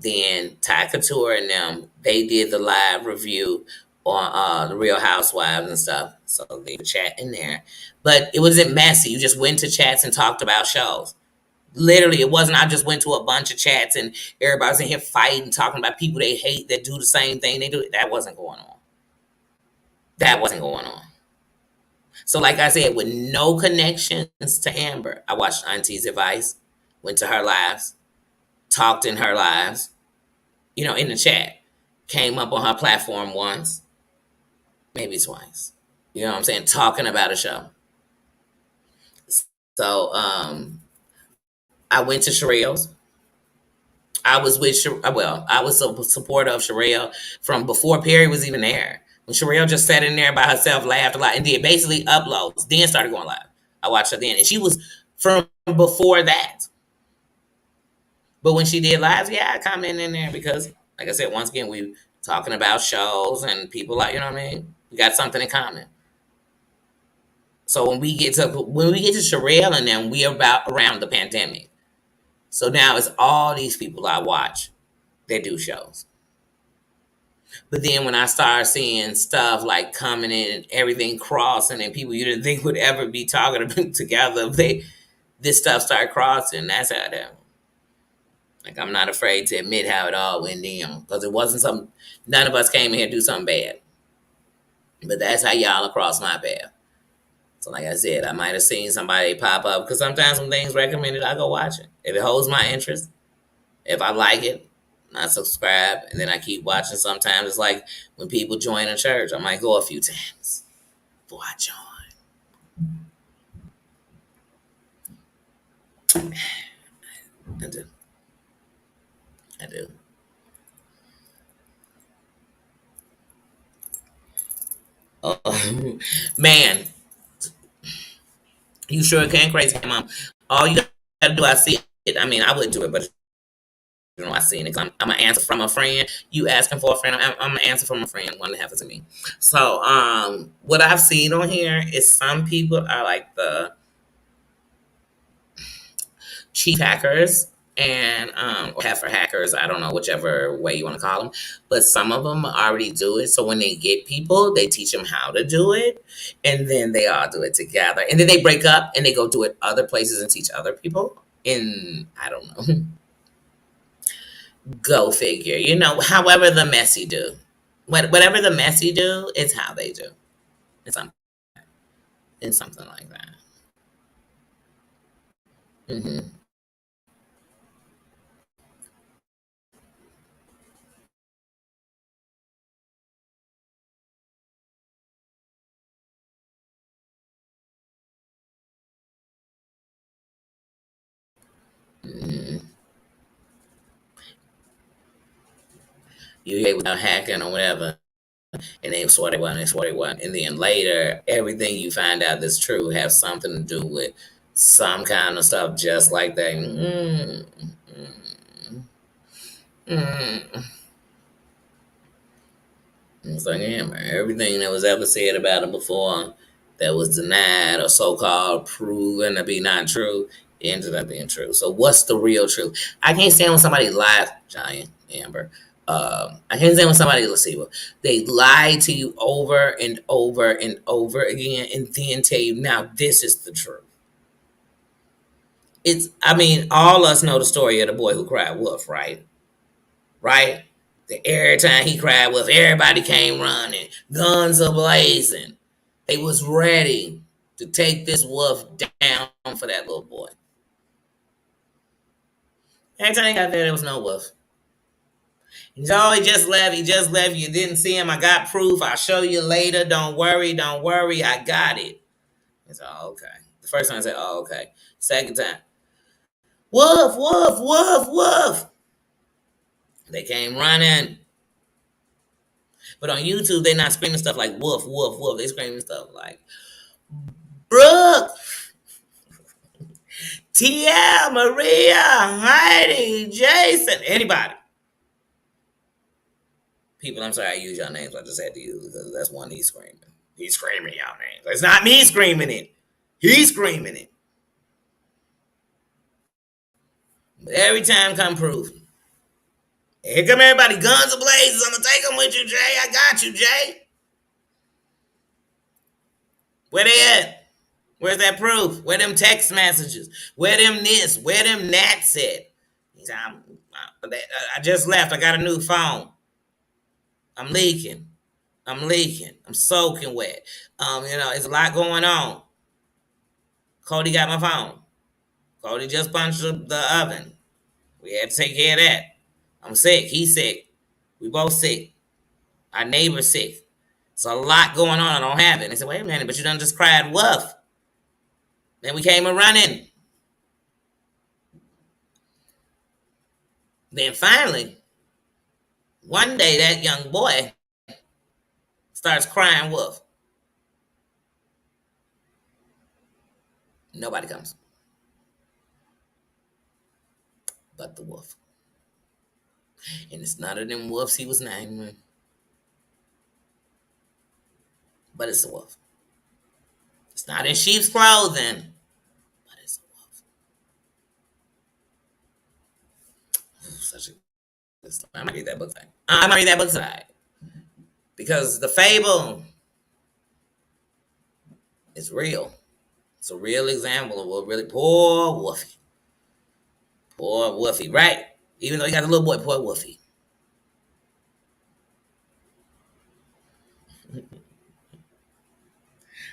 Then Ty Couture and them, they did the live review on the Real Housewives and stuff. So they would chat in there. But it wasn't messy. You just went to chats and talked about shows. Literally, it wasn't. I just went to a bunch of chats and everybody's in here fighting, talking about people they hate that do the same thing they do. That wasn't going on. That wasn't going on. So, like I said, with no connections to Amber, I watched Auntie's Advice, went to her lives, talked in her lives, in the chat, came up on her platform once, maybe twice. You know what I'm saying? Talking about a show. So, I went to Sherelle's. I was with I was a supporter of Sherelle from before Perry was even there. When Sherelle just sat in there by herself, laughed a lot, and did basically uploads, then started going live. I watched her then, and she was from before that. But when she did lives, yeah, I comment in there because, like I said, once again, we talking about shows and people like, you know what I mean? We got something in common. So when we get to Sherelle and them, we are about around the pandemic. So now it's all these people I watch that do shows. But then when I started seeing stuff like coming in and everything crossing and people you didn't think would ever be talking together, this stuff started crossing. That's how that. Like I'm not afraid to admit how it all went down because it wasn't some. None of us came in here to do something bad, but that's how y'all across my path. So like I said, I might have seen somebody pop up because sometimes when things recommended, I go watch it if it holds my interest. If I like it, I subscribe, and then I keep watching. Sometimes it's like when people join a church, I might go a few times before I join. I do. I do. Oh, man, you sure can, crazy mom. All you gotta do, I see it. I mean, I wouldn't do it, but I seen it. 'Cause I'm gonna answer from a friend. You asking for a friend? I'm gonna answer from a friend. One that happens to me. So, what I've seen on here is some people are like the chief hackers and or heifer hackers. I don't know whichever way you want to call them, but some of them already do it. So when they get people, they teach them how to do it, and then they all do it together, and then they break up and they go do it other places and teach other people. And I don't know. Go figure. However the messy do, whatever the messy do, it's how they do. It's something. It's something like that. Hmm. Hmm. You hear about hacking or whatever, and they swore they wasn't, they swore they wasn't. And then later, everything you find out that's true has something to do with some kind of stuff just like that. Mm. It's like, yeah, man, everything that was ever said about him before that was denied or so called proven to be not true ended up being true. So, what's the real truth? I can't stand when somebody lies, Giant Amber. I can't say when somebody's a deceiver. They lie to you over and over and over again, and then tell you, now this is the truth. I mean, all us know the story of the boy who cried wolf, right? Right? Every time he cried wolf, everybody came running, guns a blazing. They was ready to take this wolf down for that little boy. Every time he got there was no wolf. No, he just left. He just left. You didn't see him. I got proof. I'll show you later. Don't worry. Don't worry. I got it. It's all okay. The first time I said, oh, okay. Second time, woof, woof, woof, woof. They came running. But on YouTube, they're not screaming stuff like woof, woof, woof. They screaming stuff like Brooke, Tia, Maria, Heidi, Jason, anybody. People, I'm sorry I use your names. I just had to use it because that's one he's screaming. He's screaming your names. It's not me screaming it. He's screaming it. But every time come proof. Here come everybody, guns ablazes. I'm going to take them with you, Jay. I got you, Jay. Where they at? Where's that proof? Where them text messages? Where them this? Where them nats at? He said, I just left. I got a new phone. I'm leaking. I'm soaking wet. It's a lot going on. Cody got my phone. Cody just punched the oven. We had to take care of that. I'm sick. He's sick. We both sick. Our neighbor's sick. It's a lot going on. I don't have it. They said, wait a minute, but you done just cried woof. Then we came a running. Then finally, one day that young boy starts crying wolf. Nobody comes but the wolf. And it's none of them wolves he was naming, but it's a wolf. It's not in sheep's clothing, but it's a wolf. Such a good story. I might read that book tonight. I might read that book tonight. Because the fable is real. It's a real example of what really poor Wolfie. Poor Wolfie, right? Even though he got a little boy, poor Wolfie.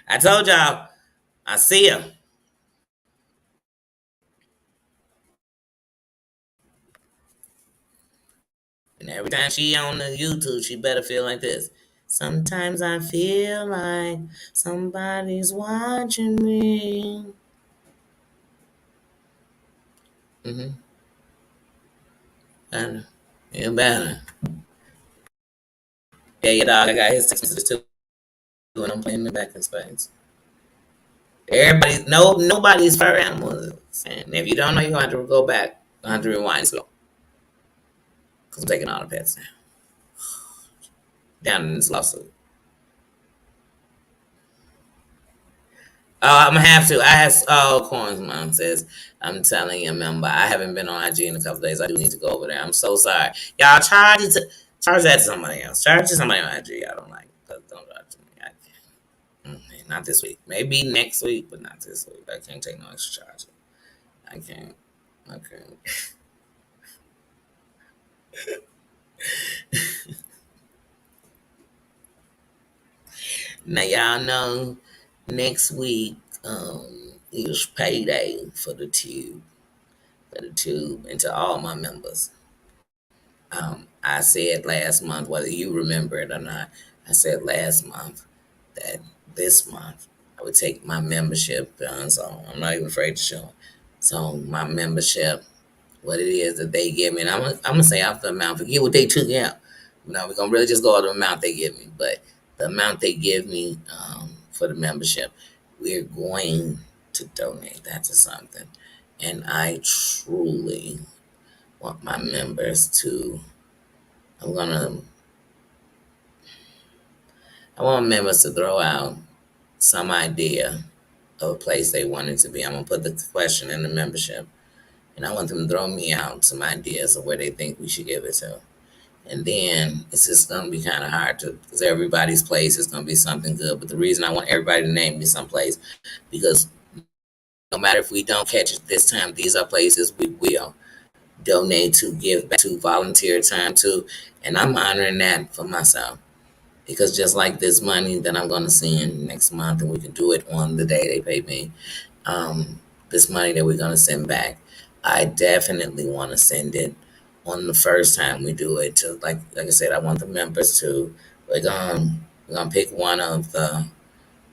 I told y'all, I see her. And every time she on the YouTube, she better feel like this. Sometimes I feel like somebody's watching me. Mm-hmm. Better. Yeah, better. Yeah, your dog, I got his text messages too. And I'm playing the back in space. Nobody's fur animal. And if you don't know, you're going to have to go back. You're going to have to rewind slow. Because I'm taking all the pets now. Down in this lawsuit. Oh, I'm gonna have to. I have Coins Mom says, I'm telling you, member, I haven't been on IG in a couple days. I do need to go over there. I'm so sorry. Y'all charge that to somebody else. Charge it to somebody on IG. I don't like it. Don't charge to me. I can't. Not this week. Maybe next week, but not this week. I can't take no extra charge. I can't. Now y'all know next week is payday for the tube. And to all my members. I said last month, whether you remember it or not, I said last month that this month I would take my membership done. So I'm not even afraid to show it. So my membership, what it is that they give me, and I'm gonna say off the amount, forget what they took out. Now we're gonna really just go on the amount they give me, but the amount they give me for the membership, we're going to donate that to something. And I truly want my members to. I want members to throw out some idea of a place they want it to be. I'm gonna put the question in the membership, and I want them to throw me out some ideas of where they think we should give it to. And then it's just gonna be kind of hard to, because everybody's place is gonna be something good. But the reason I want everybody to name me someplace, because no matter if we don't catch it this time, these are places we will donate to, give back to, volunteer time to, and I'm honoring that for myself. Because just like this money that I'm gonna send next month, and we can do it on the day they pay me, this money that we're gonna send back, I definitely want to send it on the first time we do it to, like I said, I want the members to. We're gonna pick one of the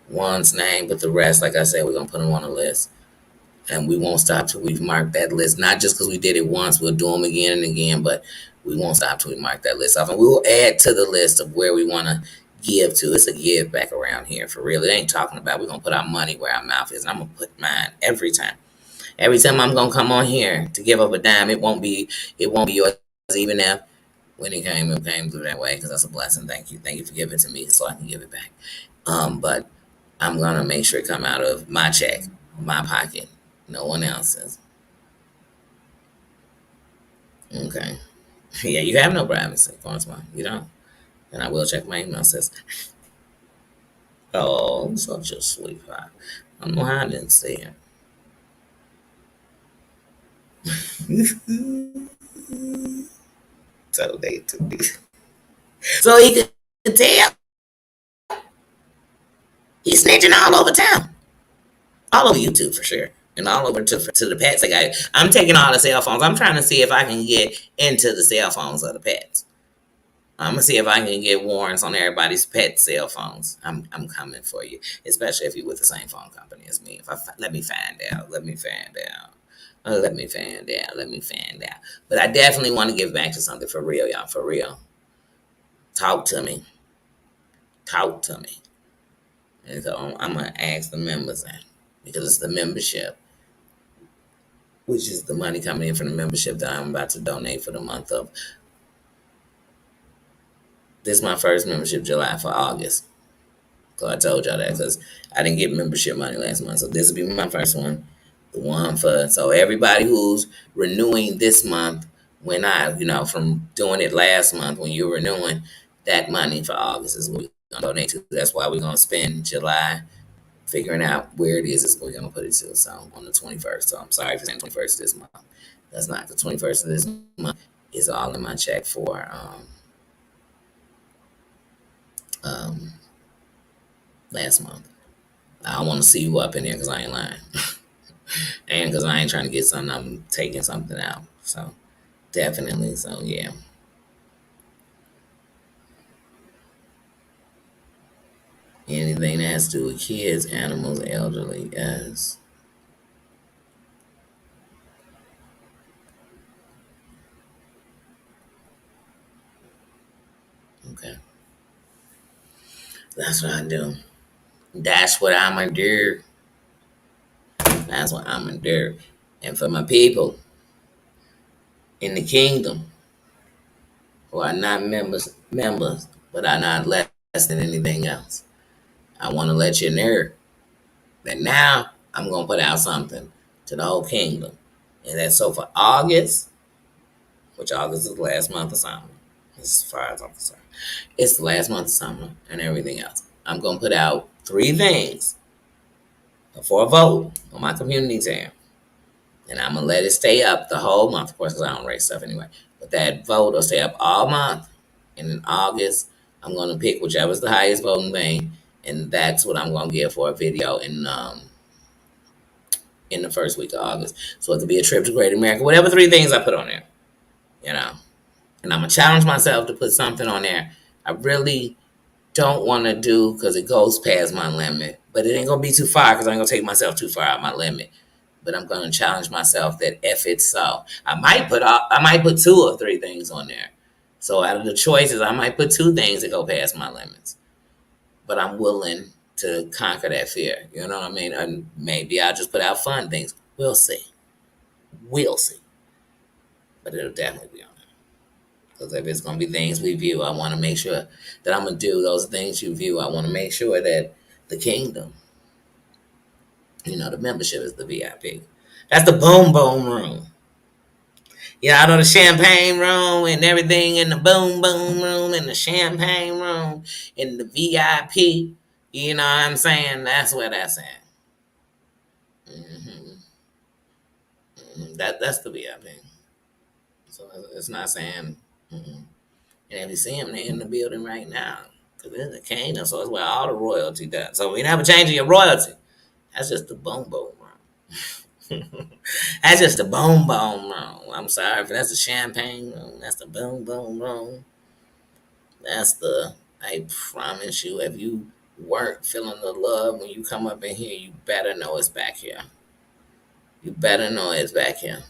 one's name, but the rest, like I said, we're gonna put them on a list, and we won't stop till we've marked that list. Not just because we did it once, we'll do them again and again, but we won't stop till we mark that list off, and we will add to the list of where we want to give to. It's a give back around here for real. It ain't talking about we're gonna put our money where our mouth is. I'm gonna put mine every time. Every time I'm gonna come on here to give up a dime, it won't be yours, even if when it came through that way, because that's a blessing. Thank you for giving it to me so I can give it back. But I'm gonna make sure it come out of my check, my pocket, no one else's. Okay. Yeah, you have no privacy, Francois. You don't. And I will check my email. Says, oh, such a sweetheart. I don't know how I didn't see it. So they took me. So he could tell he's snitching all over town, all over YouTube for sure, and all over to the pets. I'm taking all the cell phones. I'm trying to see if I can get into the cell phones of the pets. I'm gonna see if I can get warrants on everybody's pet cell phones. I'm coming for you, especially if you're with the same phone company as me. Let me find out. Let me find out. Let me find out. Let me find out. But I definitely want to give back to something for real, y'all. For real. Talk to me. Talk to me. And so I'm gonna ask the members that, because it's the membership, which is the money coming in from the membership that I'm about to donate for the month of. This is my first membership, July for August. So I told y'all that because I didn't get membership money last month. So this will be my first one. The one for, so everybody who's renewing this month, when from doing it last month, when you're renewing, that money for August is what we're going to donate to. That's why we're going to spend July figuring out where it is we're going to put it to. So on the 21st. So I'm sorry for saying 21st this month. That's not the 21st of this month. Is all in my check for um, last month. I don't want to see you up in here because I ain't lying. And because I ain't trying to get something, I'm taking something out. So definitely. So yeah. Anything that has to do with kids, animals, elderly, yes. Okay. That's what I do. That's what I'm gonna do. That's what I'm gonna do. And for my people in the kingdom who are not members, but are not less than anything else, I want to let you know that now I'm gonna put out something to the whole kingdom, and that's so for August, which August is the last month of summer, as far as I'm concerned. It's the last month of summer and everything else. I'm gonna put out 3 things for a vote on my community tab, and I'm gonna let it stay up the whole month, of course, because I don't rate stuff anyway. But that vote will stay up all month, and in August, I'm gonna pick whichever's the highest voting thing, and that's what I'm gonna give for a video in the first week of August. So it could be a trip to Great America, whatever 3 things I put on there, you know. And I'm gonna challenge myself to put something on there. I really don't want to do because it goes past my limit, but it ain't gonna be too far because I ain't gonna take myself too far out my limit. But I'm gonna challenge myself that if it's so, I might put 2 or 3 things on there. So out of the choices, I might put 2 things that go past my limits. But I'm willing to conquer that fear. You know what I mean? And maybe I'll just put out fun things. We'll see. We'll see. But it'll definitely be on there. Because if it's gonna be things we view, I want to make sure that I'm gonna do those things you view. I want to make sure that the kingdom, the membership is the VIP. That's the boom boom room. Yeah, I know the champagne room and everything in the boom boom room and the champagne room and the VIP. You know what I'm saying? That's where that's at. hmm that's the VIP. So it's not saying. Mm-mm. And if you see them, they're in the building right now. Because it's a kingdom, so it's where all the royalty does. So we never changing your royalty. That's just the boom boom room. That's just the boom boom room. I'm sorry if that's the champagne room. That's the boom boom room. That's the, I promise you, if you weren't feeling the love when you come up in here, you better know it's back here. You better know it's back here.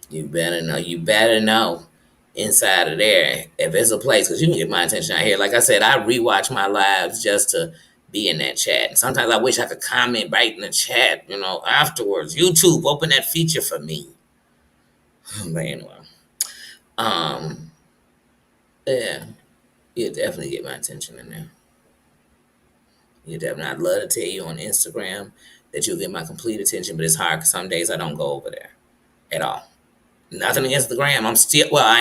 You better know. You better know inside of there if it's a place, because you can get my attention out here. Like I said, I rewatch my lives just to be in that chat. And sometimes I wish I could comment right in the chat, afterwards. YouTube, open that feature for me. But anyway, um, yeah, you definitely get my attention in there. You definitely. I'd love to tell you on Instagram that you'll get my complete attention, but it's hard because some days I don't go over there at all. Nothing against the gram. I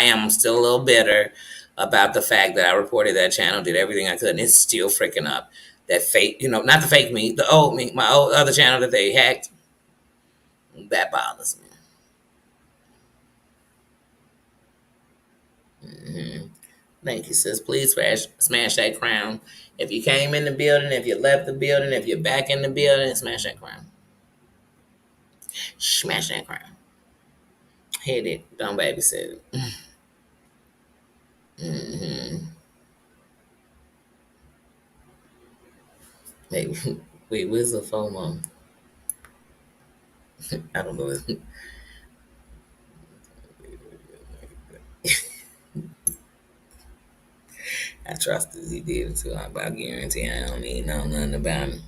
am. I'm still a little bitter about the fact that I reported that channel, did everything I could, and it's still freaking up. That fake, not the fake me, the old me, my old other channel that they hacked. That bothers me. hmm Thank you, sis. Please smash that crown. If you came in the building, if you left the building, if you're back in the building, smash that crown. Smash that crown. Hit it. Don't babysit it. hmm Hey, wait, where's the FOMO? I don't know. I trusted he did it too. I about guarantee I don't need know nothing about him.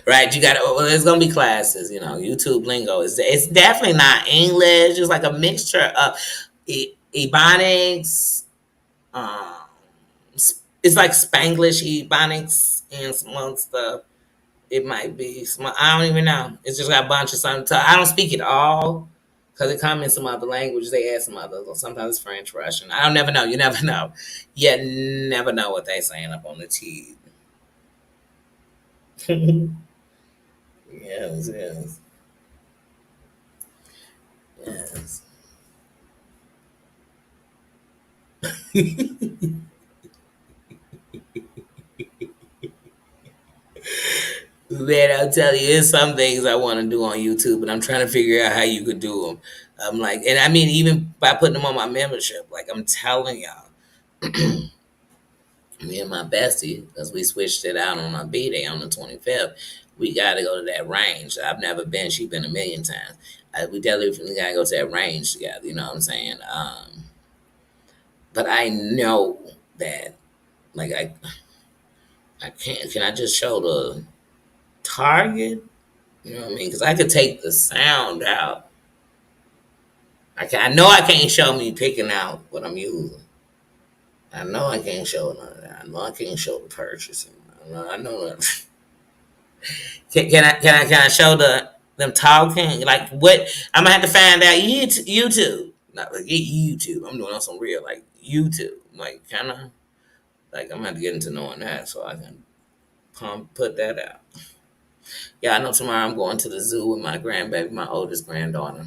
Right, you got to. Well, there's gonna be classes. YouTube lingo. It's definitely not English. It's like a mixture of Ebonics. Um, it's like Spanglish Ebonics and some other stuff. It might be some. I don't even know. It's just got a bunch of something. I don't speak it all because it comes in some other languages. They add some others. Or sometimes it's French, Russian. I don't never know. You never know. You never know what they saying up on the T. Yes, yes, yes. Man, I'll tell you, there's some things I want to do on YouTube, but I'm trying to figure out how you could do them. I'm like, and I mean, even by putting them on my membership, like I'm telling y'all, me and my bestie, because we switched it out on our B day on the 25th, we got to go to that range. I've never been, she's been a million times. We definitely got to go to that range together, you know what I'm saying? But I know that, like, I can't, can I just show the target? You know what I mean? Because I could take the sound out. I know I can't show me picking out what I'm using. I know I can't show none of that. I know I can't show the purchasing. I know that. Can I show them talking? Like what? I'm gonna have to find out YouTube. Not like YouTube. I'm doing on some real like YouTube. Like kind of like I'm gonna have to get into knowing that so I can put that out. Yeah, I know tomorrow I'm going to the zoo with my grandbaby, my oldest granddaughter.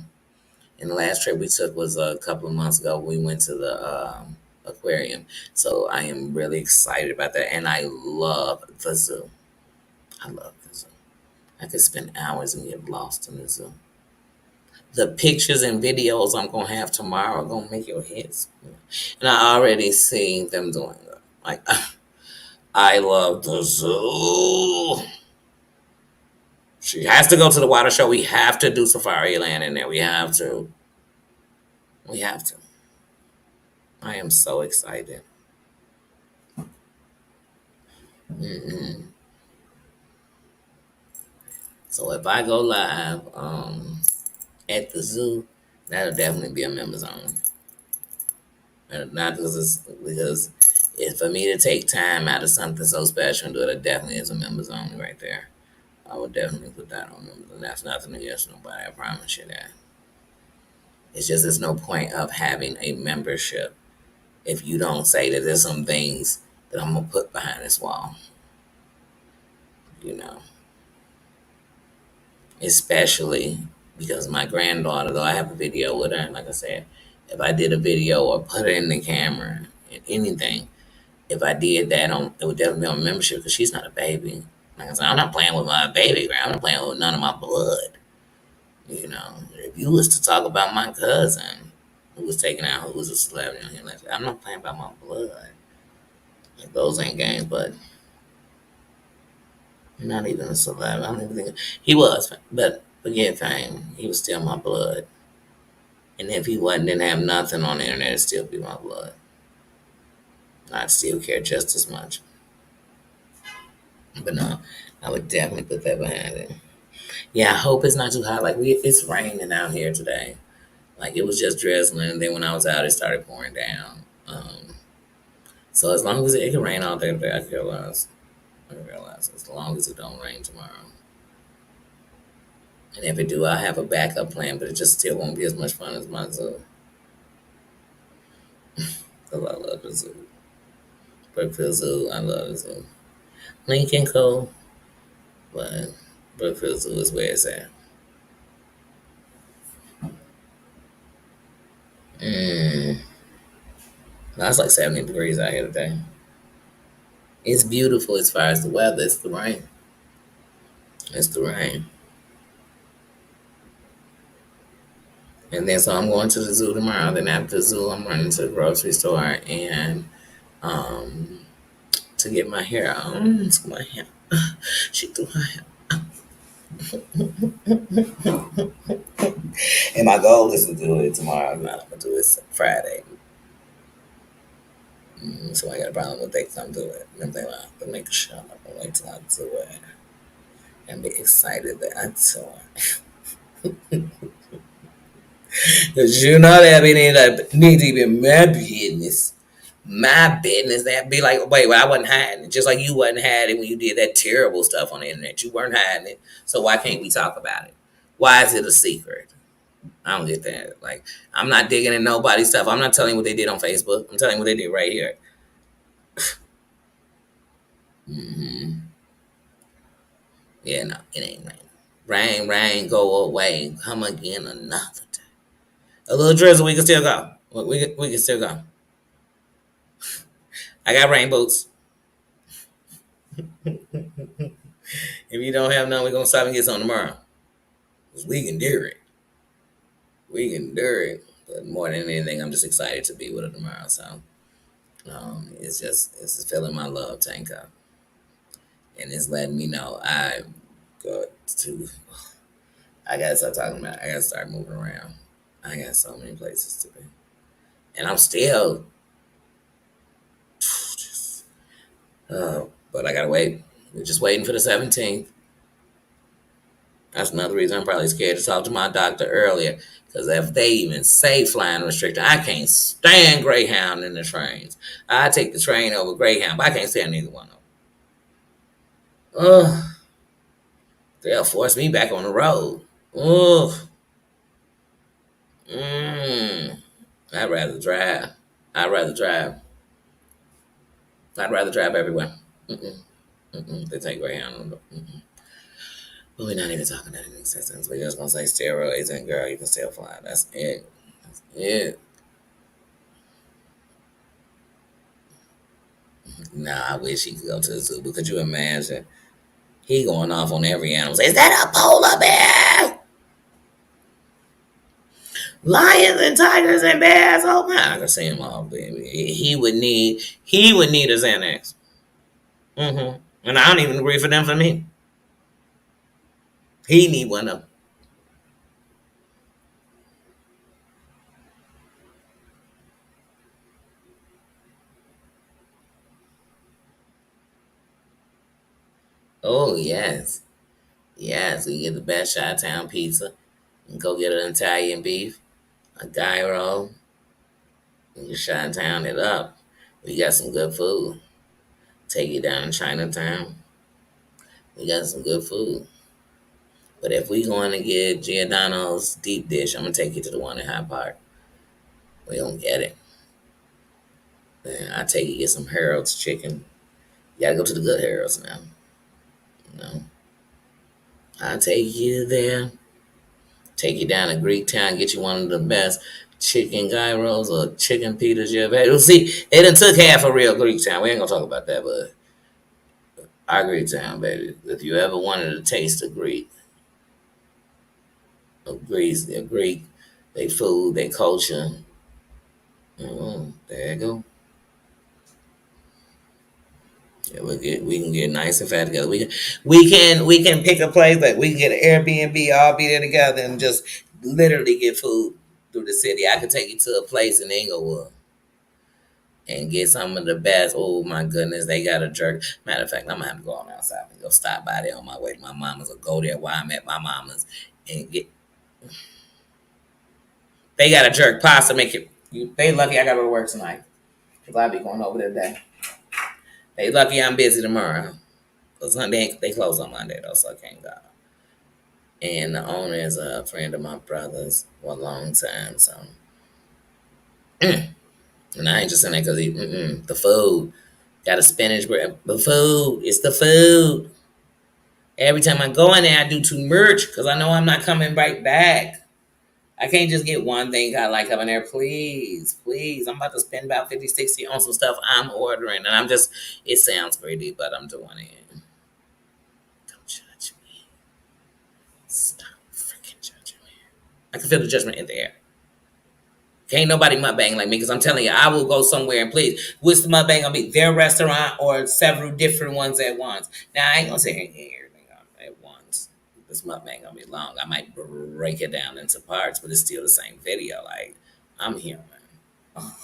And the last trip we took was a couple of months ago. We went to the aquarium. So I am really excited about that. And I love the zoo. I love the zoo. I could spend hours and get lost in the zoo. The pictures and videos I'm going to have tomorrow are going to make your head spin. And I already see them doing it. Like, I love the zoo. She has to go to the water show. We have to do Safari Land in there. We have to. We have to. I am so excited. Mm-mm. So if I go live at the zoo, that'll definitely be a member zone. Not because it's for me to take time out of something so special and do it. It definitely is a member zone right there. I would definitely put that on them. And that's nothing against nobody. I promise you that. It's just there's no point of having a membership if you don't say that there's some things that I'm gonna put behind this wall. You know, especially because my granddaughter, though I have a video with her, and like I said, if I did a video or put it in the camera, anything, if I did that on, it would definitely be on membership because she's not a baby. Like I said, I'm not playing with my baby. I'm not playing with none of my blood. You know, if you was to talk about my cousin who was taken out, who was a celebrity on here, like, I'm not playing about my blood. Like, those ain't games, but not even a celebrity. I don't even think he was, but forget fame. He was still my blood. And if he wasn't, didn't have nothing on the internet, it'd still be my blood. I'd still care just as much. But no, I would definitely put that behind it. Yeah, I hope it's not too hot. Like it's raining out here today. Like it was just drizzling, and then when I was out, it started pouring down. So as long as it can rain all day today, I realize. I realize as long as it don't rain tomorrow. And if it do, I have a backup plan, but it just still won't be as much fun as my zoo. Cause I love the zoo. Brookfield Zoo, I love the zoo. Lincoln cool, but Brookfield Zoo is where it's at. Mm. Now it's like 70 degrees out here today. It's beautiful as far as the weather. It's the rain. It's the rain. And then so I'm going to the zoo tomorrow. Then after the zoo, I'm running to the grocery store and um to get my hair. To my hair. She threw my hair. And my goal is to do it tomorrow. I'm not gonna do it Friday. So I got a problem with they come do it. And they like to make a shut up and wait till I do it and be excited that I do it. Cause you know that need to be my business. My business. That'd be like, wait, well, I wasn't hiding it. Just like you wasn't hiding when you did that terrible stuff on the internet. You weren't hiding it. So why can't we talk about it? Why is it a secret? I don't get that. Like, I'm not digging in nobody's stuff. I'm not telling you what they did on Facebook. I'm telling you what they did right here. Hmm. Yeah, no, it ain't rain. Rain, rain, go away. Come again another day. A little drizzle, we can still go. We can still go. I got rain boots. If you don't have none, we're gonna stop and get some tomorrow. Cause we can do it. We can do it. But more than anything, I'm just excited to be with her tomorrow. So it's just filling my love tank up, and it's letting me know I got to. I gotta start talking about. I gotta start moving around. I got so many places to be, and I'm still. But I gotta wait. We're just waiting for the 17th. That's another reason I'm probably scared to talk to my doctor earlier. Because if they even say flying restricted, I can't stand Greyhound in the trains. I take the train over Greyhound, but I can't stand neither one of them. Ugh, they'll force me back on the road. Ugh. Mm. I'd rather drive. I'd rather drive. I'd rather drive everywhere. Mm-mm. Mm-mm. They take Greyhound. Mm-mm. But we're not even talking that in existence. We're just gonna say steroids and girl, you can still fly. That's it. That's it. Nah, I wish he could go to the zoo. But could you imagine? He going off on every animal. Say, is that a polar bear? Lions and tigers and bears. Oh my! I can see him all, baby. He would need a Xanax. And I don't even agree for them for me. He need one of them. Oh yes, yes. We get the best Chi Town pizza and go get an Italian beef, a gyro, and you Chi Town it up. We got some good food. Take you down to Chinatown. We got some good food. But if we going to get Giordano's deep dish, I'm gonna take you to the one in Hyde Park. We gonna get it. And I take you get some Harold's chicken. You gotta go to the good Harold's now. You know, I take you there. Take you down to Greek Town, get you one of the best chicken gyros or chicken pitas you ever had. Well, see, they done took half of real Greek Town. We ain't gonna talk about that, but our Greek Town, baby. If you ever wanted to taste Greece, their Greek, their food, their culture, there you go. Yeah, we can get nice and fat together. We can pick a place like we can get an Airbnb, all be there together and just literally get food through the city. I could take you to a place in Inglewood and get some of the best. Oh my goodness, they got a jerk. Matter of fact, I'm gonna have to go on outside and go stop by there on my way to my mama's or go there while I'm at my mama's and get. They got a jerk pasta. Make it. They lucky I gotta go to work tonight because I be going over there today. They lucky I'm busy tomorrow because they close on Monday though, so I can't go. And the owner is a friend of my brother's for a long time, so. And I ain't just saying that because the food. Got a spinach bread. The food. It's the food. Every time I go in there, I do too much because I know I'm not coming right back. I can't just get one thing I like up in there. Please, please. I'm about to spend about 50, 60 on some stuff I'm ordering. And it sounds greedy, but I'm doing it. Don't judge me. Stop freaking judging me. I can feel the judgment in the air. Can't nobody mukbang like me because I'm telling you, I will go somewhere and please, which the mukbang gonna be? Their restaurant or several different ones at once. Now I ain't gonna say everything at once. This mukbang gonna be long. I might break it down into parts, but it's still the same video. Like I'm human. Oh,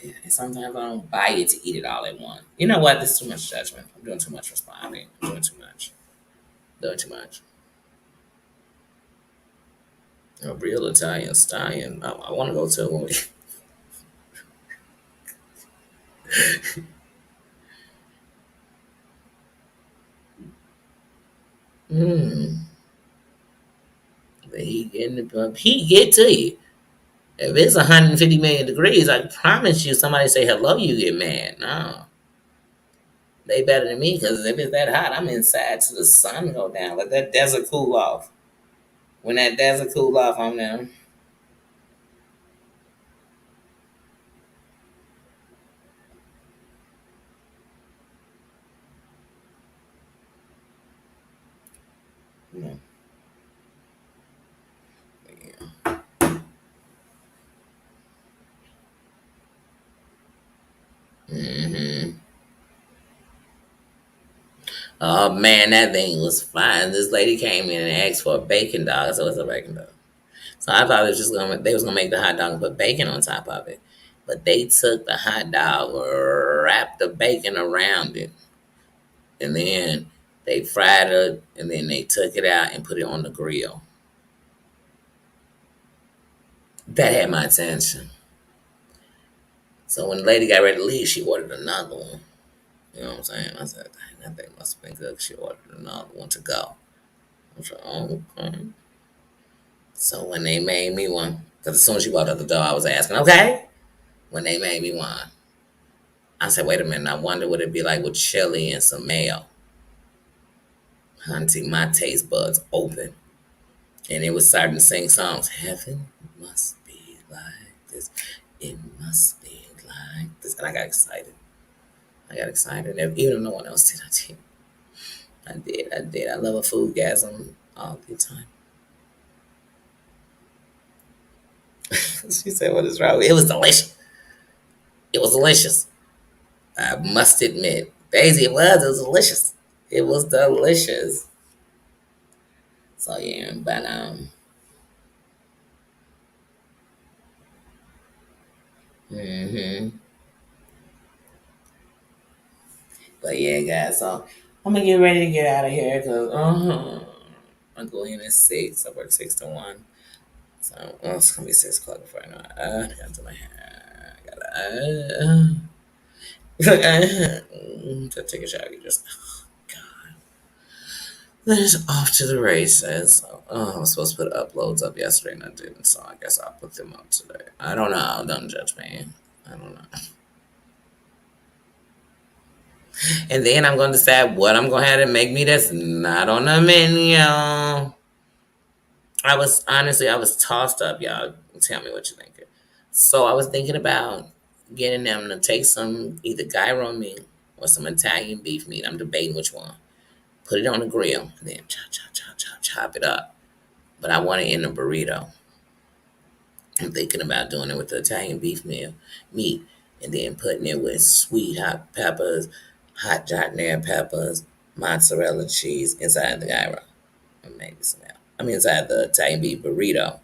and sometimes I don't buy it to eat it all at once. You know what? This is too much judgment. I'm doing too much responding. I'm doing too much. Doing too much. A real Italian stallion. I want to go to one. Hmm. The heat get to you. If it's 150 million degrees, I promise you, somebody say hello, you get mad. No, they better than me because if it's that hot, I'm inside till the sun go down. Let that desert cool off. When that desert cool off, I'm down. Yeah. Hmm. Oh man, that thing was fine. This lady came in and asked for a bacon dog. So it's a bacon dog. So I thought it was just they was gonna make the hot dog and put bacon on top of it. But they took the hot dog, wrapped the bacon around it, and then they fried it, and then they took it out and put it on the grill. That had my attention. So when the lady got ready to leave, she ordered another one. You know what I'm saying? I said, "Dang, that thing must have been good." She ordered another one to go. I was like, "Oh, okay." So when they made me one, because as soon as she walked out the door, I was asking, "Okay." When they made me one, I said, "Wait a minute. I wonder what it'd be like with chili and some mayo." Hunty, my taste buds open, and it was starting to sing songs. Heaven must be like this. It must be like this, and I got excited. I got excited. Even if no one else did, I did. I did. I did. I love a food gasm all the time. She said, "What is wrong?" It was delicious. It was delicious. I must admit, Daisy, it was. It was delicious. It was delicious. So yeah, but hmm but yeah, guys. So I'm gonna get ready to get out of here because I'm going in at 6. I work 6 to 1. So it's gonna be 6 o'clock before I know it. I gotta do my hair. I gotta to take a shower. You just God. Then it's off to the races. I was supposed to put uploads up yesterday and I didn't, so I guess I'll put them up today. I don't know. Don't judge me. I don't know. And then I'm going to decide what I'm going to have to make me that's not on the menu. I was tossed up, y'all. Tell me what you think. So I was thinking about getting them to take some either gyro meat or some Italian beef meat. I'm debating which one. Put it on the grill, and then chop it up. But I want it in a burrito. I'm thinking about doing it with the Italian meat, and then putting it with sweet hot peppers, hot jalapeño peppers, mozzarella cheese inside the gyro, and maybe some else. I mean, inside the Italian beef burrito.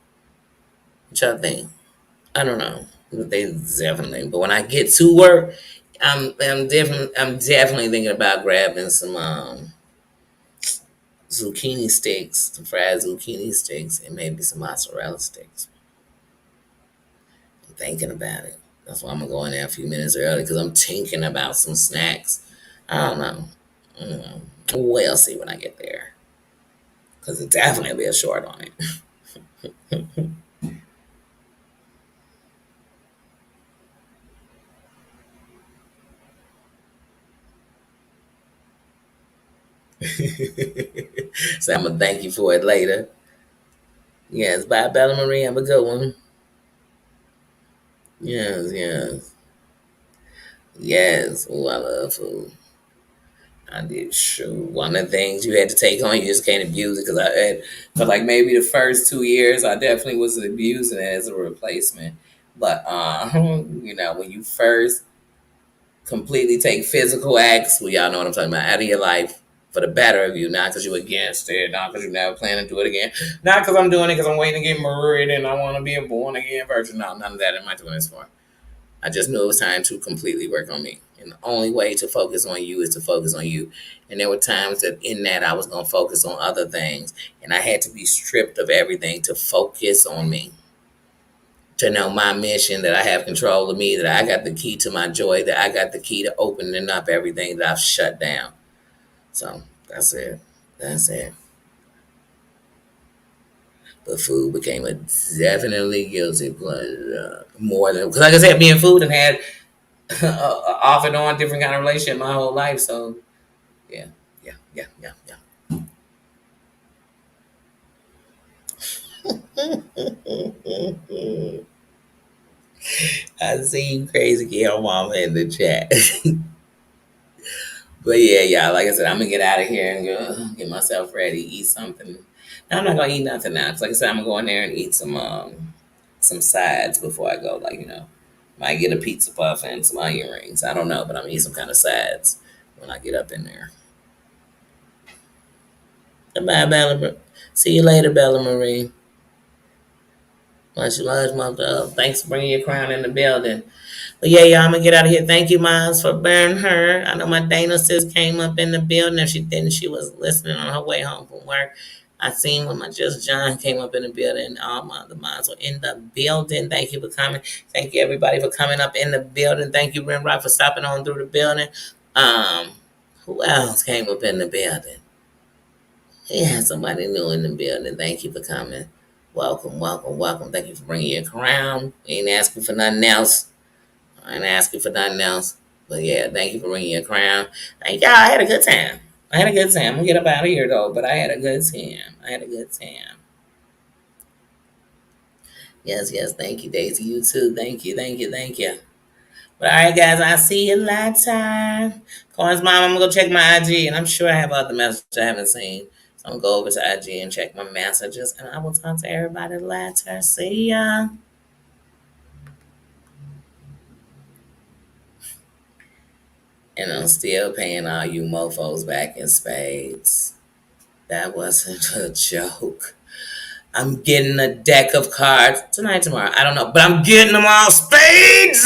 What y'all think? I don't know. They definitely. But when I get to work, I'm definitely thinking about grabbing some zucchini sticks, some fried zucchini sticks, and maybe some mozzarella sticks. I'm thinking about it. That's why I'm gonna go in there a few minutes early because I'm thinking about some snacks. I don't know. I don't know. We'll see when I get there because it definitely will be a short on it. So I'm gonna thank you for it later. Yes, bye, Bella Marie. Have a good one. Yes, yes, yes. Oh, I love food. I did sure. One of the things you had to take on, you just can't abuse it because I had for like maybe the first 2 years, I definitely was abusing it as a replacement. But when you first completely take physical acts, well, y'all know what I'm talking about, out of your life for the better of you, not because you're against it, not because you never plan to do it again, not because I'm doing it because I'm waiting to get married and I want to be a born again virgin. No, none of that am I doing this for. I just knew it was time to completely work on me. And the only way to focus on you is to focus on you. And there were times that in that I was going to focus on other things. And I had to be stripped of everything to focus on me. To know my mission, that I have control of me, that I got the key to my joy, that I got the key to opening up everything that I've shut down. So that's it. That's it. But food became a definitely guilty pleasure. More than, because like I said, being food and had off and on different kind of relationship my whole life. So yeah, yeah, yeah, yeah, yeah. I see you crazy girl mama in the chat. But yeah, yeah, like I said, I'm gonna get out of here and go get myself ready, eat something. No, I'm not gonna eat nothing now. 'Cause like I said, I'm gonna go in there and eat some sides before I go. Like, might get a pizza puff and some onion rings. I don't know, but I'm gonna eat some kind of sides when I get up in there. Bye, Bella. See you later, Bella Marie. Much love, much love. Thanks for bringing your crown in the building. But yeah, y'all, I'm gonna get out of here. Thank you, Miles, for bearing her. I know my Dana sis came up in the building. If she didn't, she was listening on her way home from work. I seen when my Just John came up in the building. All my other moms were in the building. Thank you for coming. Thank you everybody for coming up in the building. Thank you, Rimrock, for stopping on through the building. Um, who else came up in the building? Yeah, somebody new in the building. Thank you for coming. Welcome, welcome, welcome. Thank you for bringing your crown. Ain't asking for nothing else. I ain't asking for nothing else. But yeah, thank you for bringing your crown. Thank y'all. I had a good time. I had a good time. I'm gonna get up out of here though, but I had a good time. I had a good time. Yes, yes. Thank you, Daisy. You too. Thank you, thank you, thank you. But all right, guys. I'll see you later. Corn's mom. I'm gonna go check my IG, and I'm sure I have other messages I haven't seen. So I'm gonna go over to IG and check my messages, and I will talk to everybody later. See ya. And I'm still paying all you mofos back in spades. That wasn't a joke. I'm getting a deck of cards tonight, tomorrow. I don't know, but I'm getting them all spades.